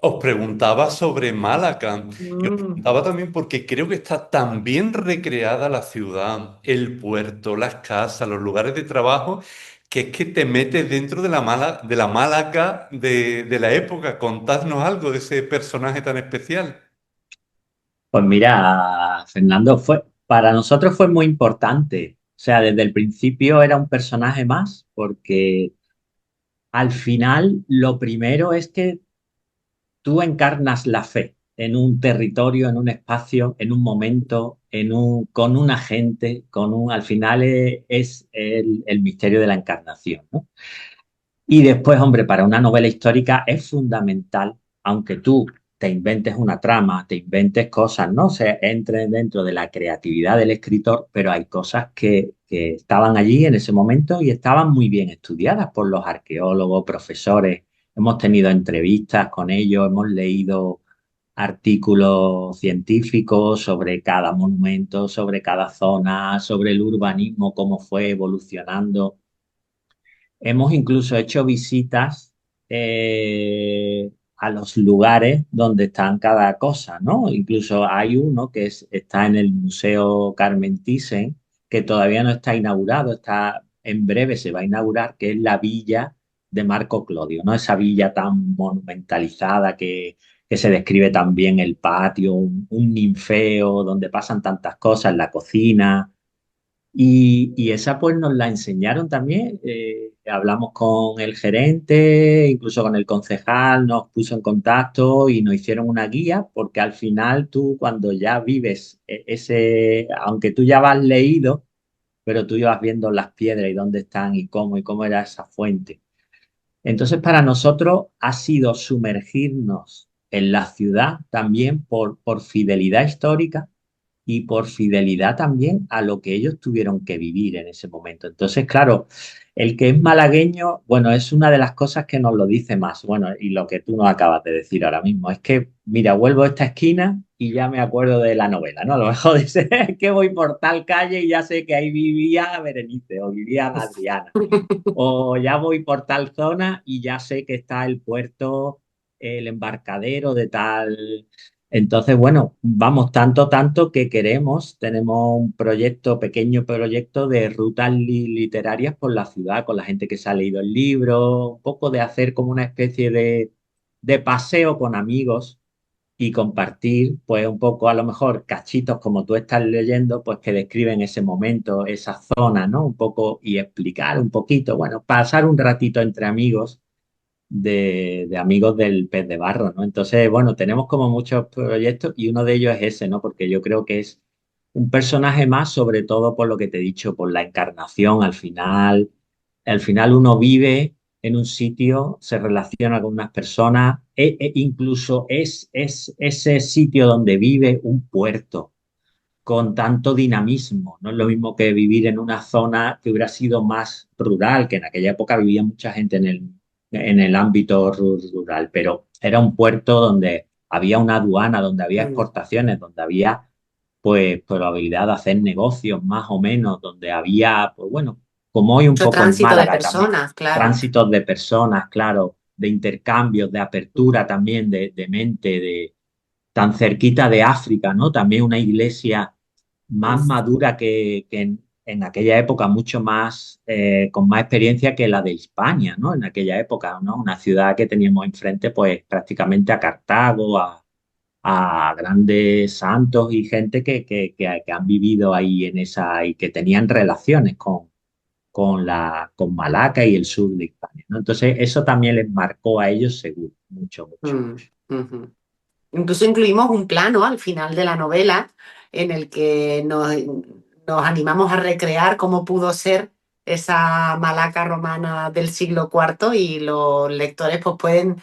B: Os preguntaba sobre Málaga y os
C: Mm.
B: preguntaba también porque creo que está tan bien recreada la ciudad, el puerto, las casas, los lugares de trabajo, que es que te metes dentro de de la Málaga de la época. Contadnos algo de ese personaje tan especial.
D: Pues mira, Fernando, para nosotros fue muy importante. O sea, desde el principio era un personaje más, porque al final lo primero es que tú encarnas la fe en un territorio, en un espacio, en un momento, con una gente, al final es el misterio de la encarnación, ¿no? Y después, hombre, para una novela histórica es fundamental, aunque tú te inventes una trama, te inventes cosas, ¿no? Se entre dentro de la creatividad del escritor, pero hay cosas que estaban allí en ese momento y estaban muy bien estudiadas por los arqueólogos, profesores. Hemos tenido entrevistas con ellos, hemos leído artículos científicos sobre cada monumento, sobre cada zona, sobre el urbanismo, cómo fue evolucionando. Hemos incluso hecho visitas a los lugares donde están cada cosa, ¿no? Incluso hay uno está en el Museo Carmen Thyssen, que todavía no está inaugurado, en breve se va a inaugurar, que es la villa de Marco Clodio, ¿no? Esa villa tan monumentalizada que se describe también el patio, un ninfeo donde pasan tantas cosas, la cocina. Y esa pues nos la enseñaron también. Hablamos con el gerente, incluso con el concejal, nos puso en contacto y nos hicieron una guía, porque al final tú cuando ya vives ese, aunque tú ya vas leído, pero tú ibas viendo las piedras y dónde están y cómo era esa fuente. Entonces, para nosotros ha sido sumergirnos en la ciudad también por fidelidad histórica y por fidelidad también a lo que ellos tuvieron que vivir en ese momento. Entonces, claro, el que es malagueño, bueno, es una de las cosas que nos lo dice más. Bueno, y lo que tú nos acabas de decir ahora mismo, es que, mira, vuelvo a esta esquina y ya me acuerdo de la novela, ¿no? A lo mejor dice que voy por tal calle y ya sé que ahí vivía Berenice o vivía Adriana. O ya voy por tal zona y ya sé que está el puerto, el embarcadero de tal. Entonces, bueno, vamos tanto que queremos, tenemos un proyecto, pequeño proyecto de rutas literarias por la ciudad, con la gente que se ha leído el libro, un poco de hacer como una especie de paseo con amigos y compartir, pues un poco a lo mejor cachitos como tú estás leyendo, pues que describen ese momento, esa zona, ¿no? Un poco y explicar un poquito, bueno, pasar un ratito entre amigos de amigos del pez de barro, ¿no? Entonces, bueno, tenemos como muchos proyectos y uno de ellos es ese, ¿no? Porque yo creo que es un personaje más, sobre todo por lo que te he dicho, por la encarnación. Al final uno vive en un sitio, se relaciona con unas personas, incluso es ese sitio donde vive un puerto con tanto dinamismo. No es lo mismo que vivir en una zona que hubiera sido más rural, que en aquella época vivía mucha gente en el ámbito rural, pero era un puerto donde había una aduana, donde había
C: Mm.
D: exportaciones, donde había pues probabilidad de hacer negocios más o menos, donde había, pues bueno, como hoy un
C: Mucho
D: poco en
C: tránsito de
D: Málaga también,
C: personas, claro.
D: tránsitos de personas, claro, de intercambios, de apertura también de mente, de tan cerquita de África, ¿no? También una iglesia
C: Mm.
D: más madura que en aquella época, mucho más, con más experiencia que la de Hispania, ¿no? En aquella época, ¿no? Una ciudad que teníamos enfrente, pues prácticamente a Cartago, a grandes santos y gente que han vivido ahí en esa y que tenían relaciones con Malaca y el sur de Hispania, ¿no? Entonces, eso también les marcó a ellos seguro, mucho, mucho.
C: Mm. Ujú. Incluso incluimos un plano al final de la novela en el que nos animamos a recrear cómo pudo ser esa Malaca romana del siglo IV y los lectores pues pueden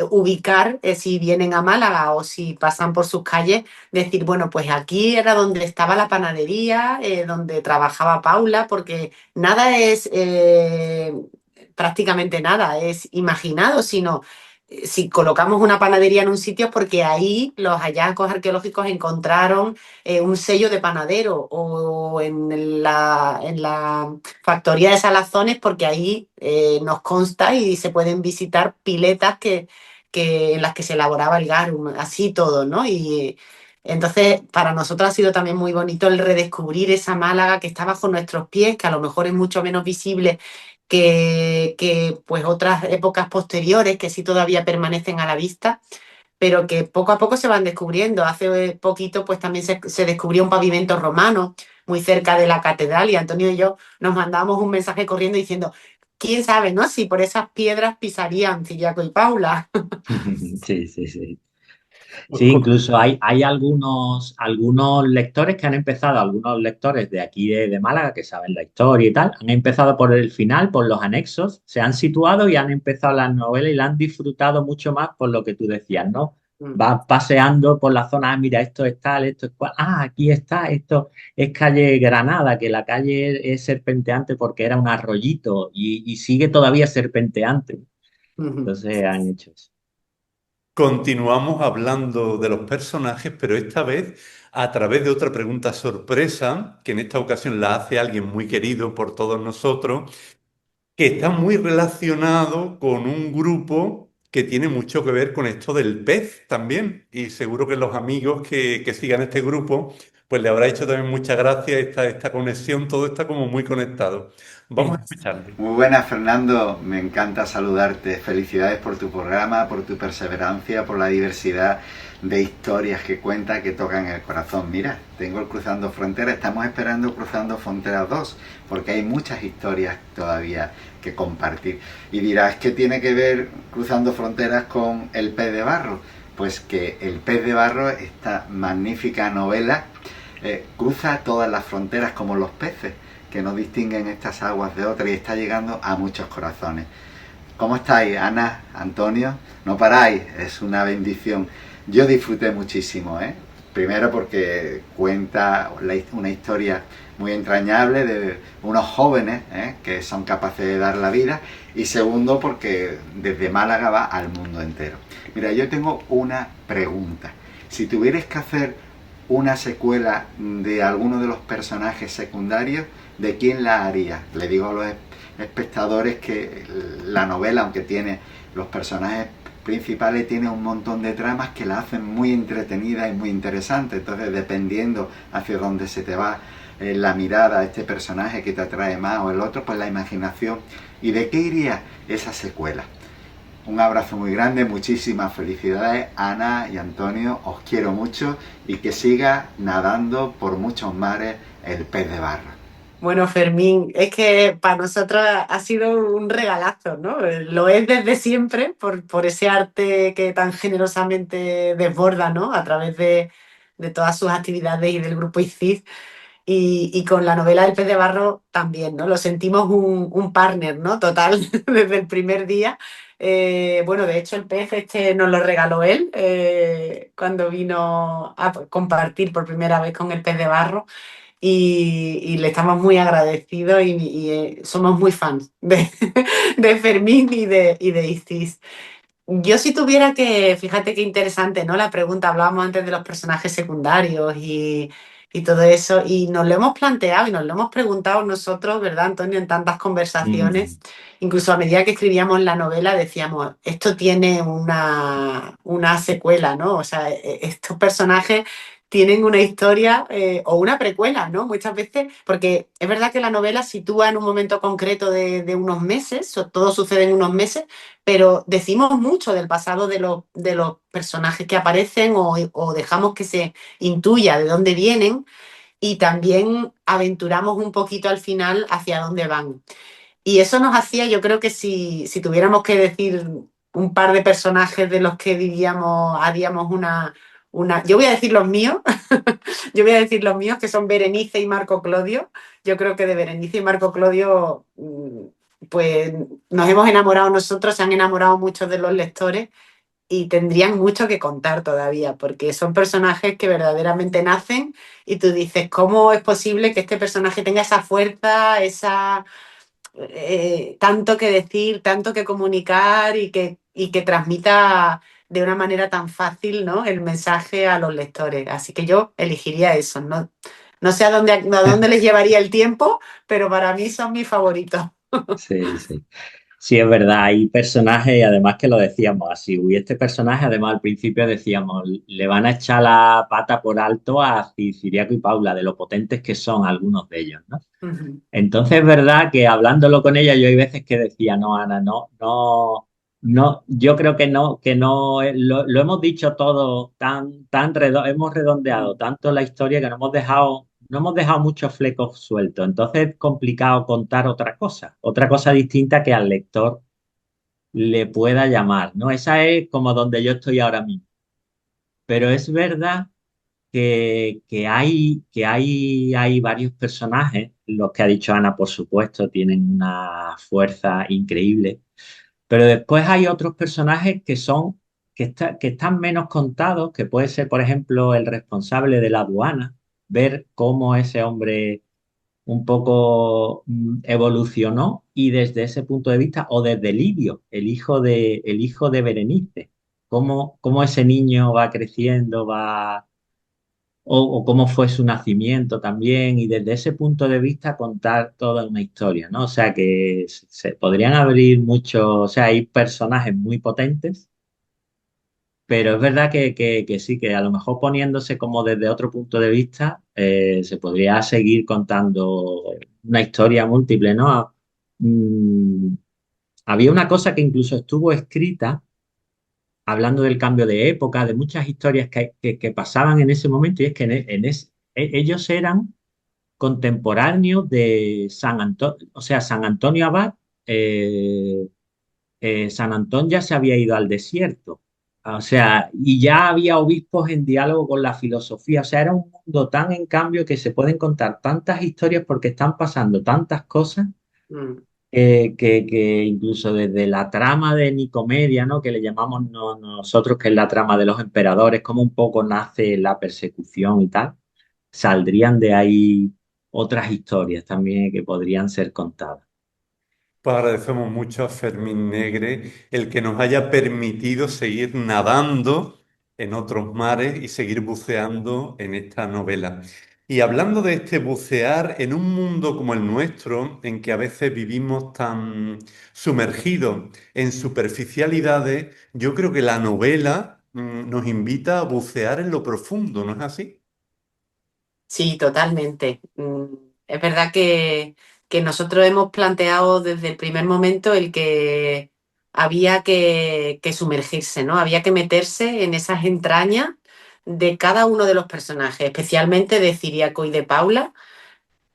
C: ubicar si vienen a Málaga o si pasan por sus calles, decir, bueno, pues aquí era donde estaba la panadería, donde trabajaba Paula, porque nada es, prácticamente nada es imaginado, sino si colocamos una panadería en un sitio es porque ahí los hallazgos arqueológicos encontraron un sello de panadero o en la factoría de salazones porque ahí nos consta y se pueden visitar piletas en las que se elaboraba el garum, así todo, ¿no? Y entonces para nosotros ha sido también muy bonito el redescubrir esa Málaga que está bajo nuestros pies, que a lo mejor es mucho menos visible pues otras épocas posteriores que sí todavía permanecen a la vista, pero que poco a poco se van descubriendo. Hace poquito pues también se descubrió un pavimento romano muy cerca de la catedral y Antonio y yo nos mandamos un mensaje corriendo diciendo, quién sabe, ¿no? Si por esas piedras pisarían Cillaco y Paula.
D: Sí, sí, sí. Sí, incluso hay algunos lectores que han empezado, algunos lectores de aquí de Málaga que saben la historia y tal, han empezado por el final, por los anexos, se han situado y han empezado las novelas y la han disfrutado mucho más por lo que tú decías, ¿no?
C: Mm.
D: Vas paseando por la zona, "Ah, mira, esto es tal, esto es cual, ah, aquí está, esto es calle Granada, que la calle es serpenteante porque era un arroyito y sigue todavía serpenteante.
C: Ujú.
D: Entonces han hecho eso.
B: Continuamos hablando de los personajes, pero esta vez a través de otra pregunta sorpresa, que en esta ocasión la hace alguien muy querido por todos nosotros, que está muy relacionado con un grupo que tiene mucho que ver con esto del pez también. Y seguro que los amigos que sigan este grupo pues le habrá hecho también mucha gracia esta conexión, todo está como muy conectado. Vamos a escucharle.
G: Muy buenas, Fernando. Me encanta saludarte. Felicidades por tu programa, por tu perseverancia, por la diversidad de historias que cuenta, que tocan el corazón. Mira, tengo el Cruzando Fronteras. Estamos esperando Cruzando Fronteras 2, porque hay muchas historias todavía que compartir. Y dirás, ¿qué tiene que ver Cruzando Fronteras con El pez de barro? Pues que El pez de barro, esta magnífica novela, cruza todas las fronteras como los peces, que no distinguen estas aguas de otras, y está llegando a muchos corazones. ¿Cómo estáis, Ana, Antonio? No paráis, es una bendición. Yo disfruté muchísimo, ¿eh? Primero porque cuenta una historia muy entrañable de unos jóvenes, que son capaces de dar la vida, y segundo porque desde Málaga va al mundo entero. Mira, yo tengo una pregunta. Si tuvierais que hacer una secuela de alguno de los personajes secundarios, ¿de quién la haría? Le digo a los espectadores que la novela, aunque tiene los personajes principales, tiene un montón de tramas que la hacen muy entretenida y muy interesante. Entonces, dependiendo hacia dónde se te va la mirada a este personaje que te atrae más o el otro, pues la imaginación. ¿Y de qué iría esa secuela? Un abrazo muy grande, muchísimas felicidades, Ana y Antonio, os quiero mucho, y que siga nadando por muchos mares el pez de barro.
C: Bueno, Fermín, es que para nosotros ha sido un regalazo, ¿no? Lo es desde siempre por ese arte que tan generosamente desborda, ¿no? A través de todas sus actividades y del grupo ICID. Y con la novela El pez de barro también, ¿no? Lo sentimos un partner, ¿no? Total, desde el primer día. Bueno, de hecho el pez este nos lo regaló él cuando vino a compartir por primera vez con el pez de barro, y le estamos muy agradecidos y somos muy fans de Fermín y de Isis. Yo si tuviera que, fíjate qué interesante, ¿no? La pregunta, hablábamos antes de los personajes secundarios y todo eso, y nos lo hemos planteado y nos lo hemos preguntado nosotros, ¿verdad, Antonio? En tantas conversaciones, incluso a medida que escribíamos la novela decíamos, esto tiene una secuela, ¿no? O sea, estos personajes tienen una historia o una precuela, ¿no? Muchas veces, porque es verdad que la novela sitúa en un momento concreto de unos meses, todo sucede en unos meses, pero decimos mucho del pasado de los personajes que aparecen o dejamos que se intuya de dónde vienen, y también aventuramos un poquito al final hacia dónde van. Y eso nos hacía, yo creo que si tuviéramos que decir un par de personajes de los que diríamos, haríamos yo voy a decir los míos, yo voy a decir los míos, que son Berenice y Marco Clodio. Yo creo que de Berenice y Marco Clodio, pues nos hemos enamorado nosotros, se han enamorado muchos de los lectores, y tendrían mucho que contar todavía, porque son personajes que verdaderamente nacen y tú dices, ¿cómo es posible que este personaje tenga esa fuerza, tanto que decir, tanto que comunicar y que transmita de una manera tan fácil, ¿no? El mensaje a los lectores? Así que yo elegiría eso, ¿no? No sé a dónde les llevaría el tiempo, pero para mí son mis favoritos.
D: Sí, sí. Sí, es verdad, hay personajes, y además que lo decíamos así, uy, este personaje, además al principio decíamos, le van a echar la pata por alto a Ciriaco y Paula, de lo potentes que son algunos de ellos, ¿no?
C: Ujú.
D: Entonces es verdad que hablándolo con ella, yo hay veces que decía, no, Ana, no, no, no, yo creo que no, lo hemos dicho todo hemos redondeado tanto la historia que no hemos dejado muchos flecos sueltos. Entonces es complicado contar otra cosa distinta que al lector le pueda llamar, ¿no? Esa es como donde yo estoy ahora mismo. Pero es verdad que hay varios personajes, los que ha dicho Ana, por supuesto, tienen una fuerza increíble, pero después hay otros personajes que están menos contados, que puede ser, por ejemplo, el responsable de la aduana, ver cómo ese hombre un poco evolucionó, y desde ese punto de vista, o desde Livio, el hijo de Berenice, cómo ese niño va creciendo, o cómo fue su nacimiento también, y desde ese punto de vista contar toda una historia, ¿no? O sea que se podrían abrir muchos, o sea, hay personajes muy potentes Pero es verdad que sí, que a lo mejor poniéndose como desde otro punto de vista, se podría seguir contando una historia múltiple, ¿no? Mm, había una cosa que incluso estuvo escrita, hablando del cambio de época, de muchas historias que pasaban en ese momento, y es que ellos eran contemporáneos de San Antonio, o sea, San Antonio Abad. eh, San Antón ya se había ido al desierto, o sea, y ya había obispos en diálogo con la filosofía, o sea, era un mundo tan en cambio que se pueden contar tantas historias porque están pasando tantas cosas
C: Mm.
D: que incluso desde la trama de Nicomedia, ¿no? Que le llamamos nosotros, que es la trama de los emperadores, cómo un poco nace la persecución y tal, saldrían de ahí otras historias también que podrían ser contadas.
B: Pues agradecemos mucho a Fermín Negre el que nos haya permitido seguir nadando en otros mares y seguir buceando en esta novela. Y hablando de este bucear en un mundo como el nuestro, en que a veces vivimos tan sumergidos en superficialidades, yo creo que la novela nos invita a bucear en lo profundo, ¿no es así?
C: Sí, totalmente. Es verdad que nosotros hemos planteado desde el primer momento el que había que sumergirse, ¿no? Había que meterse en esas entrañas de cada uno de los personajes, especialmente de Ciriaco y de Paula,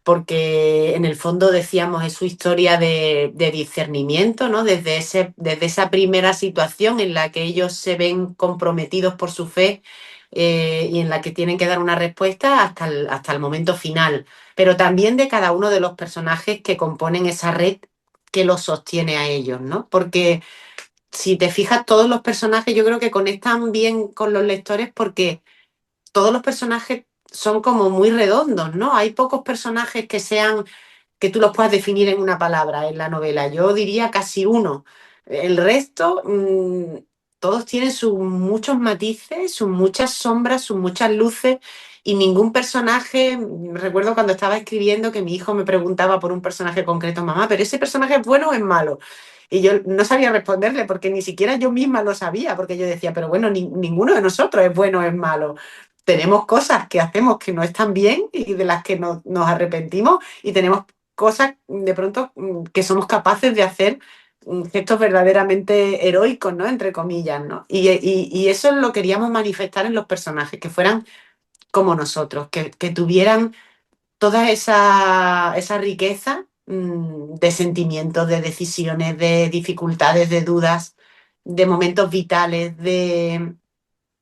C: porque en el fondo decíamos es su historia de discernimiento, ¿no? Desde esa primera situación en la que ellos se ven comprometidos por su fe, y en la que tienen que dar una respuesta hasta el momento final, pero también de cada uno de los personajes que componen esa red que los sostiene a ellos, ¿no? Porque si te fijas, todos los personajes yo creo que conectan bien con los lectores porque todos los personajes son como muy redondos, ¿no? Hay pocos personajes que tú los puedas definir en una palabra en la novela. Yo diría casi uno. El resto, todos tienen sus muchos matices, sus muchas sombras, sus muchas luces, y ningún personaje, recuerdo cuando estaba escribiendo que mi hijo me preguntaba por un personaje concreto, mamá, ¿pero ese personaje es bueno o es malo? Y yo no sabía responderle porque ni siquiera yo misma lo sabía, porque yo decía, pero bueno, ninguno de nosotros es bueno o es malo. Tenemos cosas que hacemos que no están bien y de las que nos arrepentimos, y tenemos cosas de pronto que somos capaces de hacer, gestos verdaderamente heroicos, ¿no? Entre comillas, ¿no? Y eso lo queríamos manifestar en los personajes, que fueran como nosotros, que tuvieran toda esa riqueza, de sentimientos, de decisiones, de dificultades, de dudas, de momentos vitales,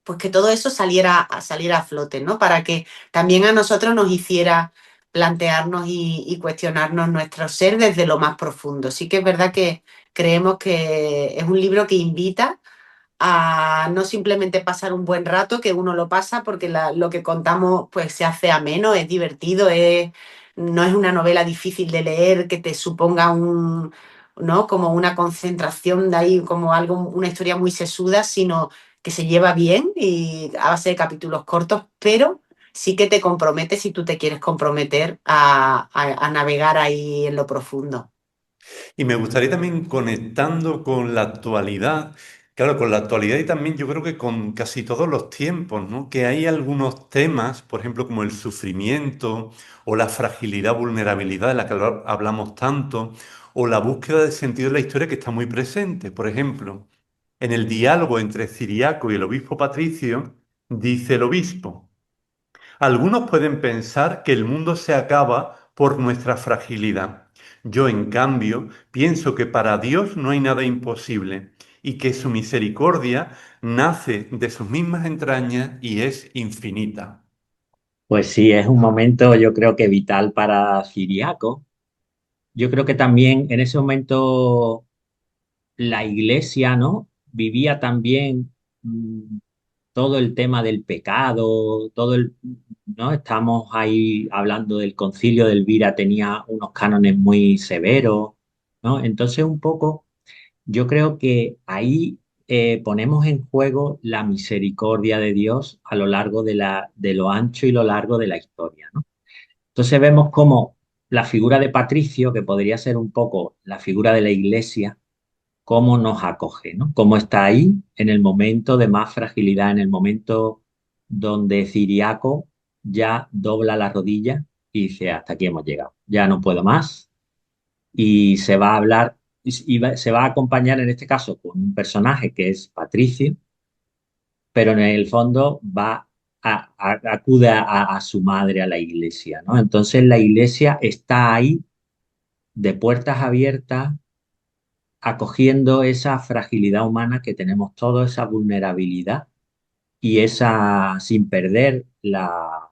C: pues que todo eso saliera a flote, ¿no? Para que también a nosotros nos hiciera plantearnos y cuestionarnos nuestro ser desde lo más profundo. Sí que es verdad que creemos que es un libro que invita a no simplemente pasar un buen rato, que uno lo pasa porque lo que contamos pues se hace ameno, es divertido, no es una novela difícil de leer que te suponga ¿no? Como una concentración de ahí, como algo, una historia muy sesuda, sino que se lleva bien y a base de capítulos cortos, pero sí que te compromete si tú te quieres comprometer a navegar ahí en lo profundo.
B: Y me gustaría también conectando con la actualidad, claro, con la actualidad y también yo creo que con casi todos los tiempos, ¿no? Que hay algunos temas, por ejemplo, como el sufrimiento o la fragilidad, vulnerabilidad de la que hablamos tanto, o la búsqueda de sentido de la historia que está muy presente. Por ejemplo, en el diálogo entre Ciriaco y el obispo Patricio, dice el obispo: algunos pueden pensar que el mundo se acaba por nuestra fragilidad. Yo, en cambio, pienso que para Dios no hay nada imposible y que su misericordia nace de sus mismas entrañas y es infinita.
D: Pues sí, es un momento yo creo que vital para Ciriaco. Yo creo que también en ese momento la iglesia, ¿no? Vivía también todo el tema del pecado, ¿no? Estamos ahí hablando del Concilio de Elvira, tenía unos cánones muy severos, ¿no? Entonces un poco, yo creo que ahí ponemos en juego la misericordia de Dios a lo largo de lo ancho y lo largo de la historia, ¿no? Entonces vemos cómo la figura de Patricio, que podría ser un poco la figura de la iglesia, cómo nos acoge, ¿no? Cómo está ahí en el momento de más fragilidad, en el momento donde Ciriaco ya dobla la rodilla y dice, hasta aquí hemos llegado, ya no puedo más. Y se va a hablar, se va a acompañar en este caso con un personaje que es Patricio, pero en el fondo acude a su madre, a la iglesia, ¿no? Entonces la iglesia está ahí de puertas abiertas, acogiendo esa fragilidad humana que tenemos todos, esa vulnerabilidad y esa, sin perder la,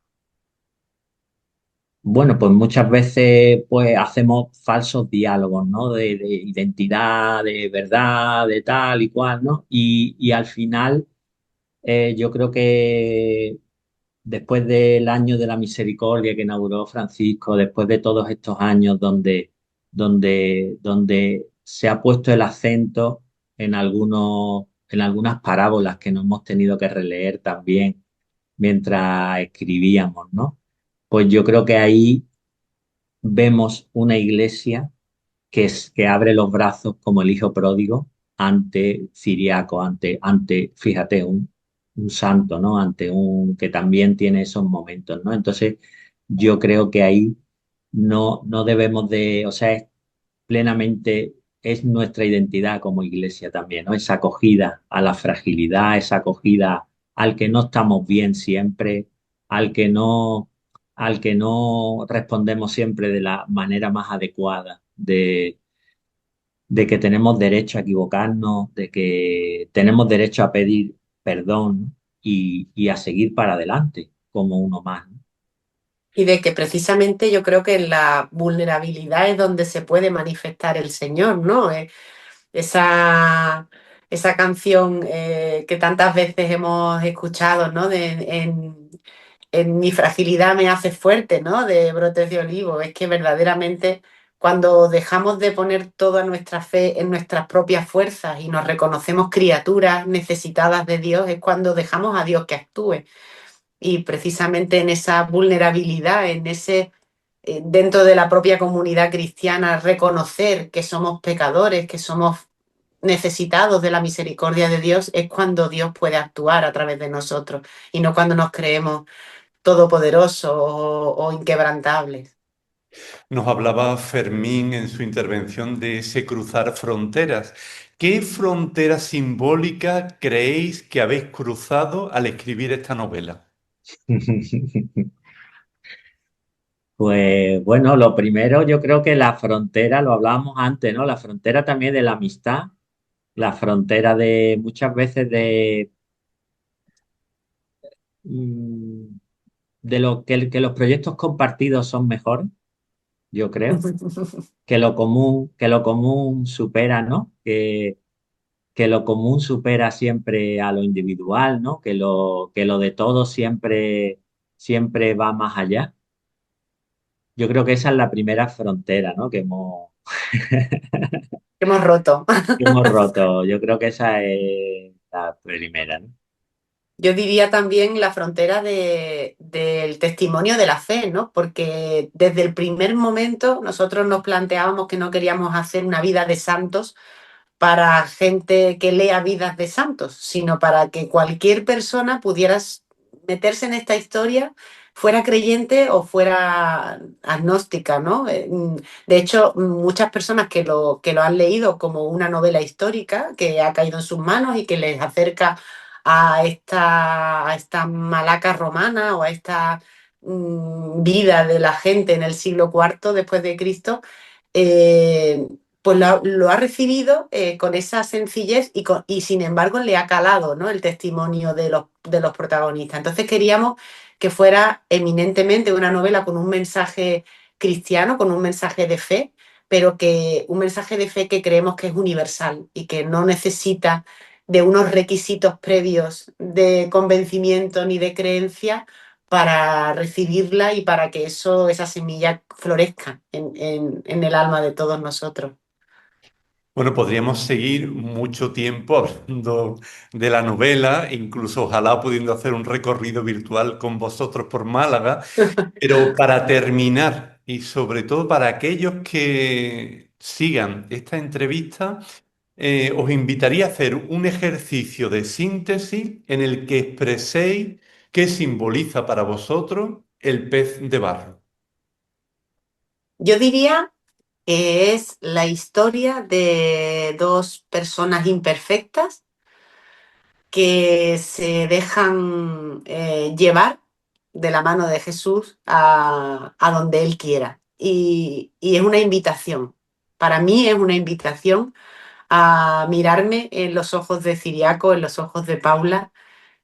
D: bueno, pues muchas veces pues hacemos falsos diálogos, ¿no? De identidad, de verdad, de tal y cual, ¿no? Y al final yo creo que después del año de la misericordia que inauguró Francisco, después de todos estos años donde se ha puesto el acento en algunas parábolas que nos hemos tenido que releer también mientras escribíamos, ¿no? Pues yo creo que ahí vemos una iglesia que abre los brazos como el hijo pródigo ante Ciriaco, fíjate, un santo, ¿no? Ante un que también tiene esos momentos, ¿no? Entonces, yo creo que ahí no debemos o sea, plenamente es nuestra identidad como iglesia también, ¿no? Esa acogida a la fragilidad, esa acogida al que no estamos bien siempre, al que no, al que no respondemos siempre de la manera más adecuada, de que tenemos derecho a equivocarnos, de que tenemos derecho a pedir perdón y a seguir para adelante como uno más, ¿no?
C: Y de que precisamente yo creo que en la vulnerabilidad es donde se puede manifestar el Señor, ¿no? Esa, esa canción que tantas veces hemos escuchado, ¿no? En mi fragilidad me hace fuerte, ¿no? De Brotes de Olivo. Es que verdaderamente cuando dejamos de poner toda nuestra fe en nuestras propias fuerzas y nos reconocemos criaturas necesitadas de Dios, es cuando dejamos a Dios que actúe. Y precisamente en esa vulnerabilidad, dentro de la propia comunidad cristiana, reconocer que somos pecadores, que somos necesitados de la misericordia de Dios, es cuando Dios puede actuar a través de nosotros y no cuando nos creemos todopoderosos o inquebrantables.
B: Nos hablaba Fermín en su intervención de ese cruzar fronteras. ¿Qué frontera simbólica creéis que habéis cruzado al escribir esta novela?
D: Pues bueno, lo primero yo creo que la frontera, lo hablábamos antes, ¿no? La frontera también de la amistad, la frontera de muchas veces mm, de que los proyectos compartidos son mejores, yo creo, que lo común supera, ¿no? Que lo común supera siempre a lo individual, ¿no? Que lo de todo siempre va más allá. Yo creo que esa es la primera frontera, ¿no?
C: Hemos roto.
D: Que hemos roto. Yo creo que esa es la primera, ¿no?
C: Yo diría también la frontera del testimonio de la fe, ¿no? Porque desde el primer momento nosotros nos planteábamos que no queríamos hacer una vida de santos para gente que lea vidas de santos, sino para que cualquier persona pudiera meterse en esta historia, fuera creyente o fuera agnóstica, ¿no? De hecho, muchas personas que lo han leído como una novela histórica que ha caído en sus manos y que les acerca a esta malaca romana o a esta vida de la gente en el siglo IV después de Cristo, eh, pues lo ha recibido con esa sencillez y sin embargo le ha calado, ¿no? El testimonio de los protagonistas. Entonces queríamos que fuera eminentemente una novela con un mensaje cristiano, con un mensaje de fe, pero que un mensaje de fe que creemos que es universal y que no necesita de unos requisitos previos de convencimiento ni de creencia para recibirla y para que esa semilla florezca en el alma de todos nosotros.
B: Bueno, podríamos seguir mucho tiempo hablando de la novela, incluso ojalá pudiendo hacer un recorrido virtual con vosotros por Málaga, pero para terminar y sobre todo para aquellos que sigan esta entrevista, os invitaría a hacer un ejercicio de síntesis en el que expreséis qué simboliza para vosotros el pez de barro.
C: Yo diría que es la historia de dos personas imperfectas que se dejan llevar de la mano de Jesús a donde Él quiera. Y es una invitación, para mí es una invitación a mirarme en los ojos de Ciriaco, en los ojos de Paula,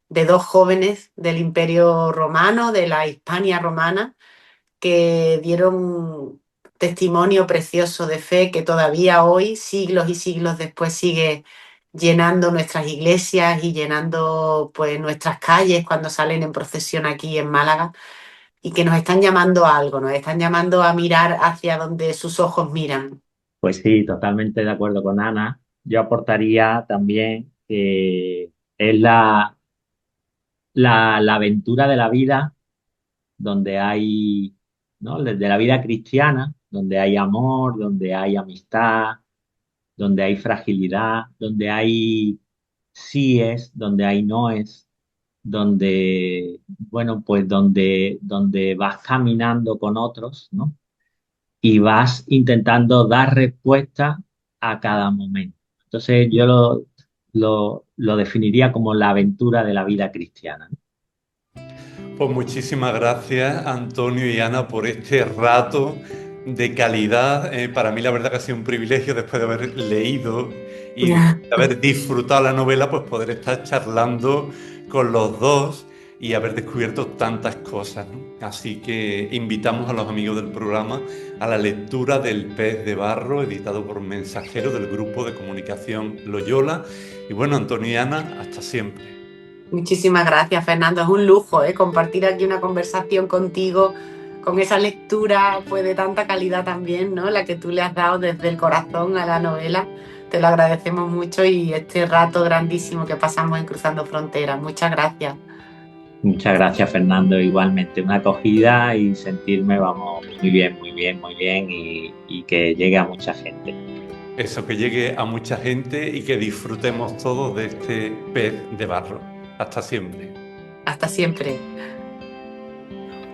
C: de dos jóvenes del Imperio Romano, de la Hispania romana, que dieron testimonio precioso de fe que todavía hoy, siglos y siglos después, sigue llenando nuestras iglesias y llenando pues nuestras calles cuando salen en procesión aquí en Málaga, y que nos están llamando a algo, nos están llamando a mirar hacia donde sus ojos miran.
D: Pues sí, totalmente de acuerdo con Ana. Yo aportaría también que es la aventura de la vida donde hay, ¿no? De la vida cristiana, donde hay amor, donde hay amistad, donde hay fragilidad, donde hay síes, donde hay noes, donde, bueno, pues donde vas caminando con otros, ¿no? Y vas intentando dar respuesta a cada momento. Entonces yo lo definiría como la aventura de la vida cristiana, ¿no?
B: Pues muchísimas gracias, Antonio y Ana, por este rato de calidad. Para mí la verdad que ha sido un privilegio, después de haber leído y de haber disfrutado la novela, pues poder estar charlando con los dos y haber descubierto tantas cosas, ¿no? Así que invitamos a los amigos del programa a la lectura del Pez de Barro, editado por Mensajero del Grupo de Comunicación Loyola. Y bueno, Antonio y Ana, hasta siempre.
C: Muchísimas gracias, Fernando. Es un lujo compartir aquí una conversación contigo, con esa lectura pues, de tanta calidad también, ¿no? La que tú le has dado desde el corazón a la novela. Te lo agradecemos mucho, y este rato grandísimo que pasamos en Cruzando Fronteras. Muchas gracias.
D: Muchas gracias, Fernando. Igualmente, una acogida y sentirme, vamos, muy bien, muy bien, muy bien, y que llegue a mucha gente.
B: Eso, que llegue a mucha gente y que disfrutemos todos de este Pez de Barro. Hasta siempre.
C: Hasta siempre.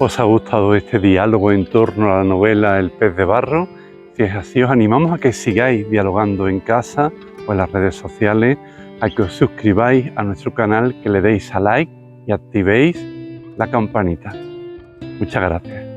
A: ¿Os ha gustado este diálogo en torno a la novela El Pez de Barro? Si es así, os animamos a que sigáis dialogando en casa o en las redes sociales, a que os suscribáis a nuestro canal, que le deis a like y activéis la campanita. Muchas gracias.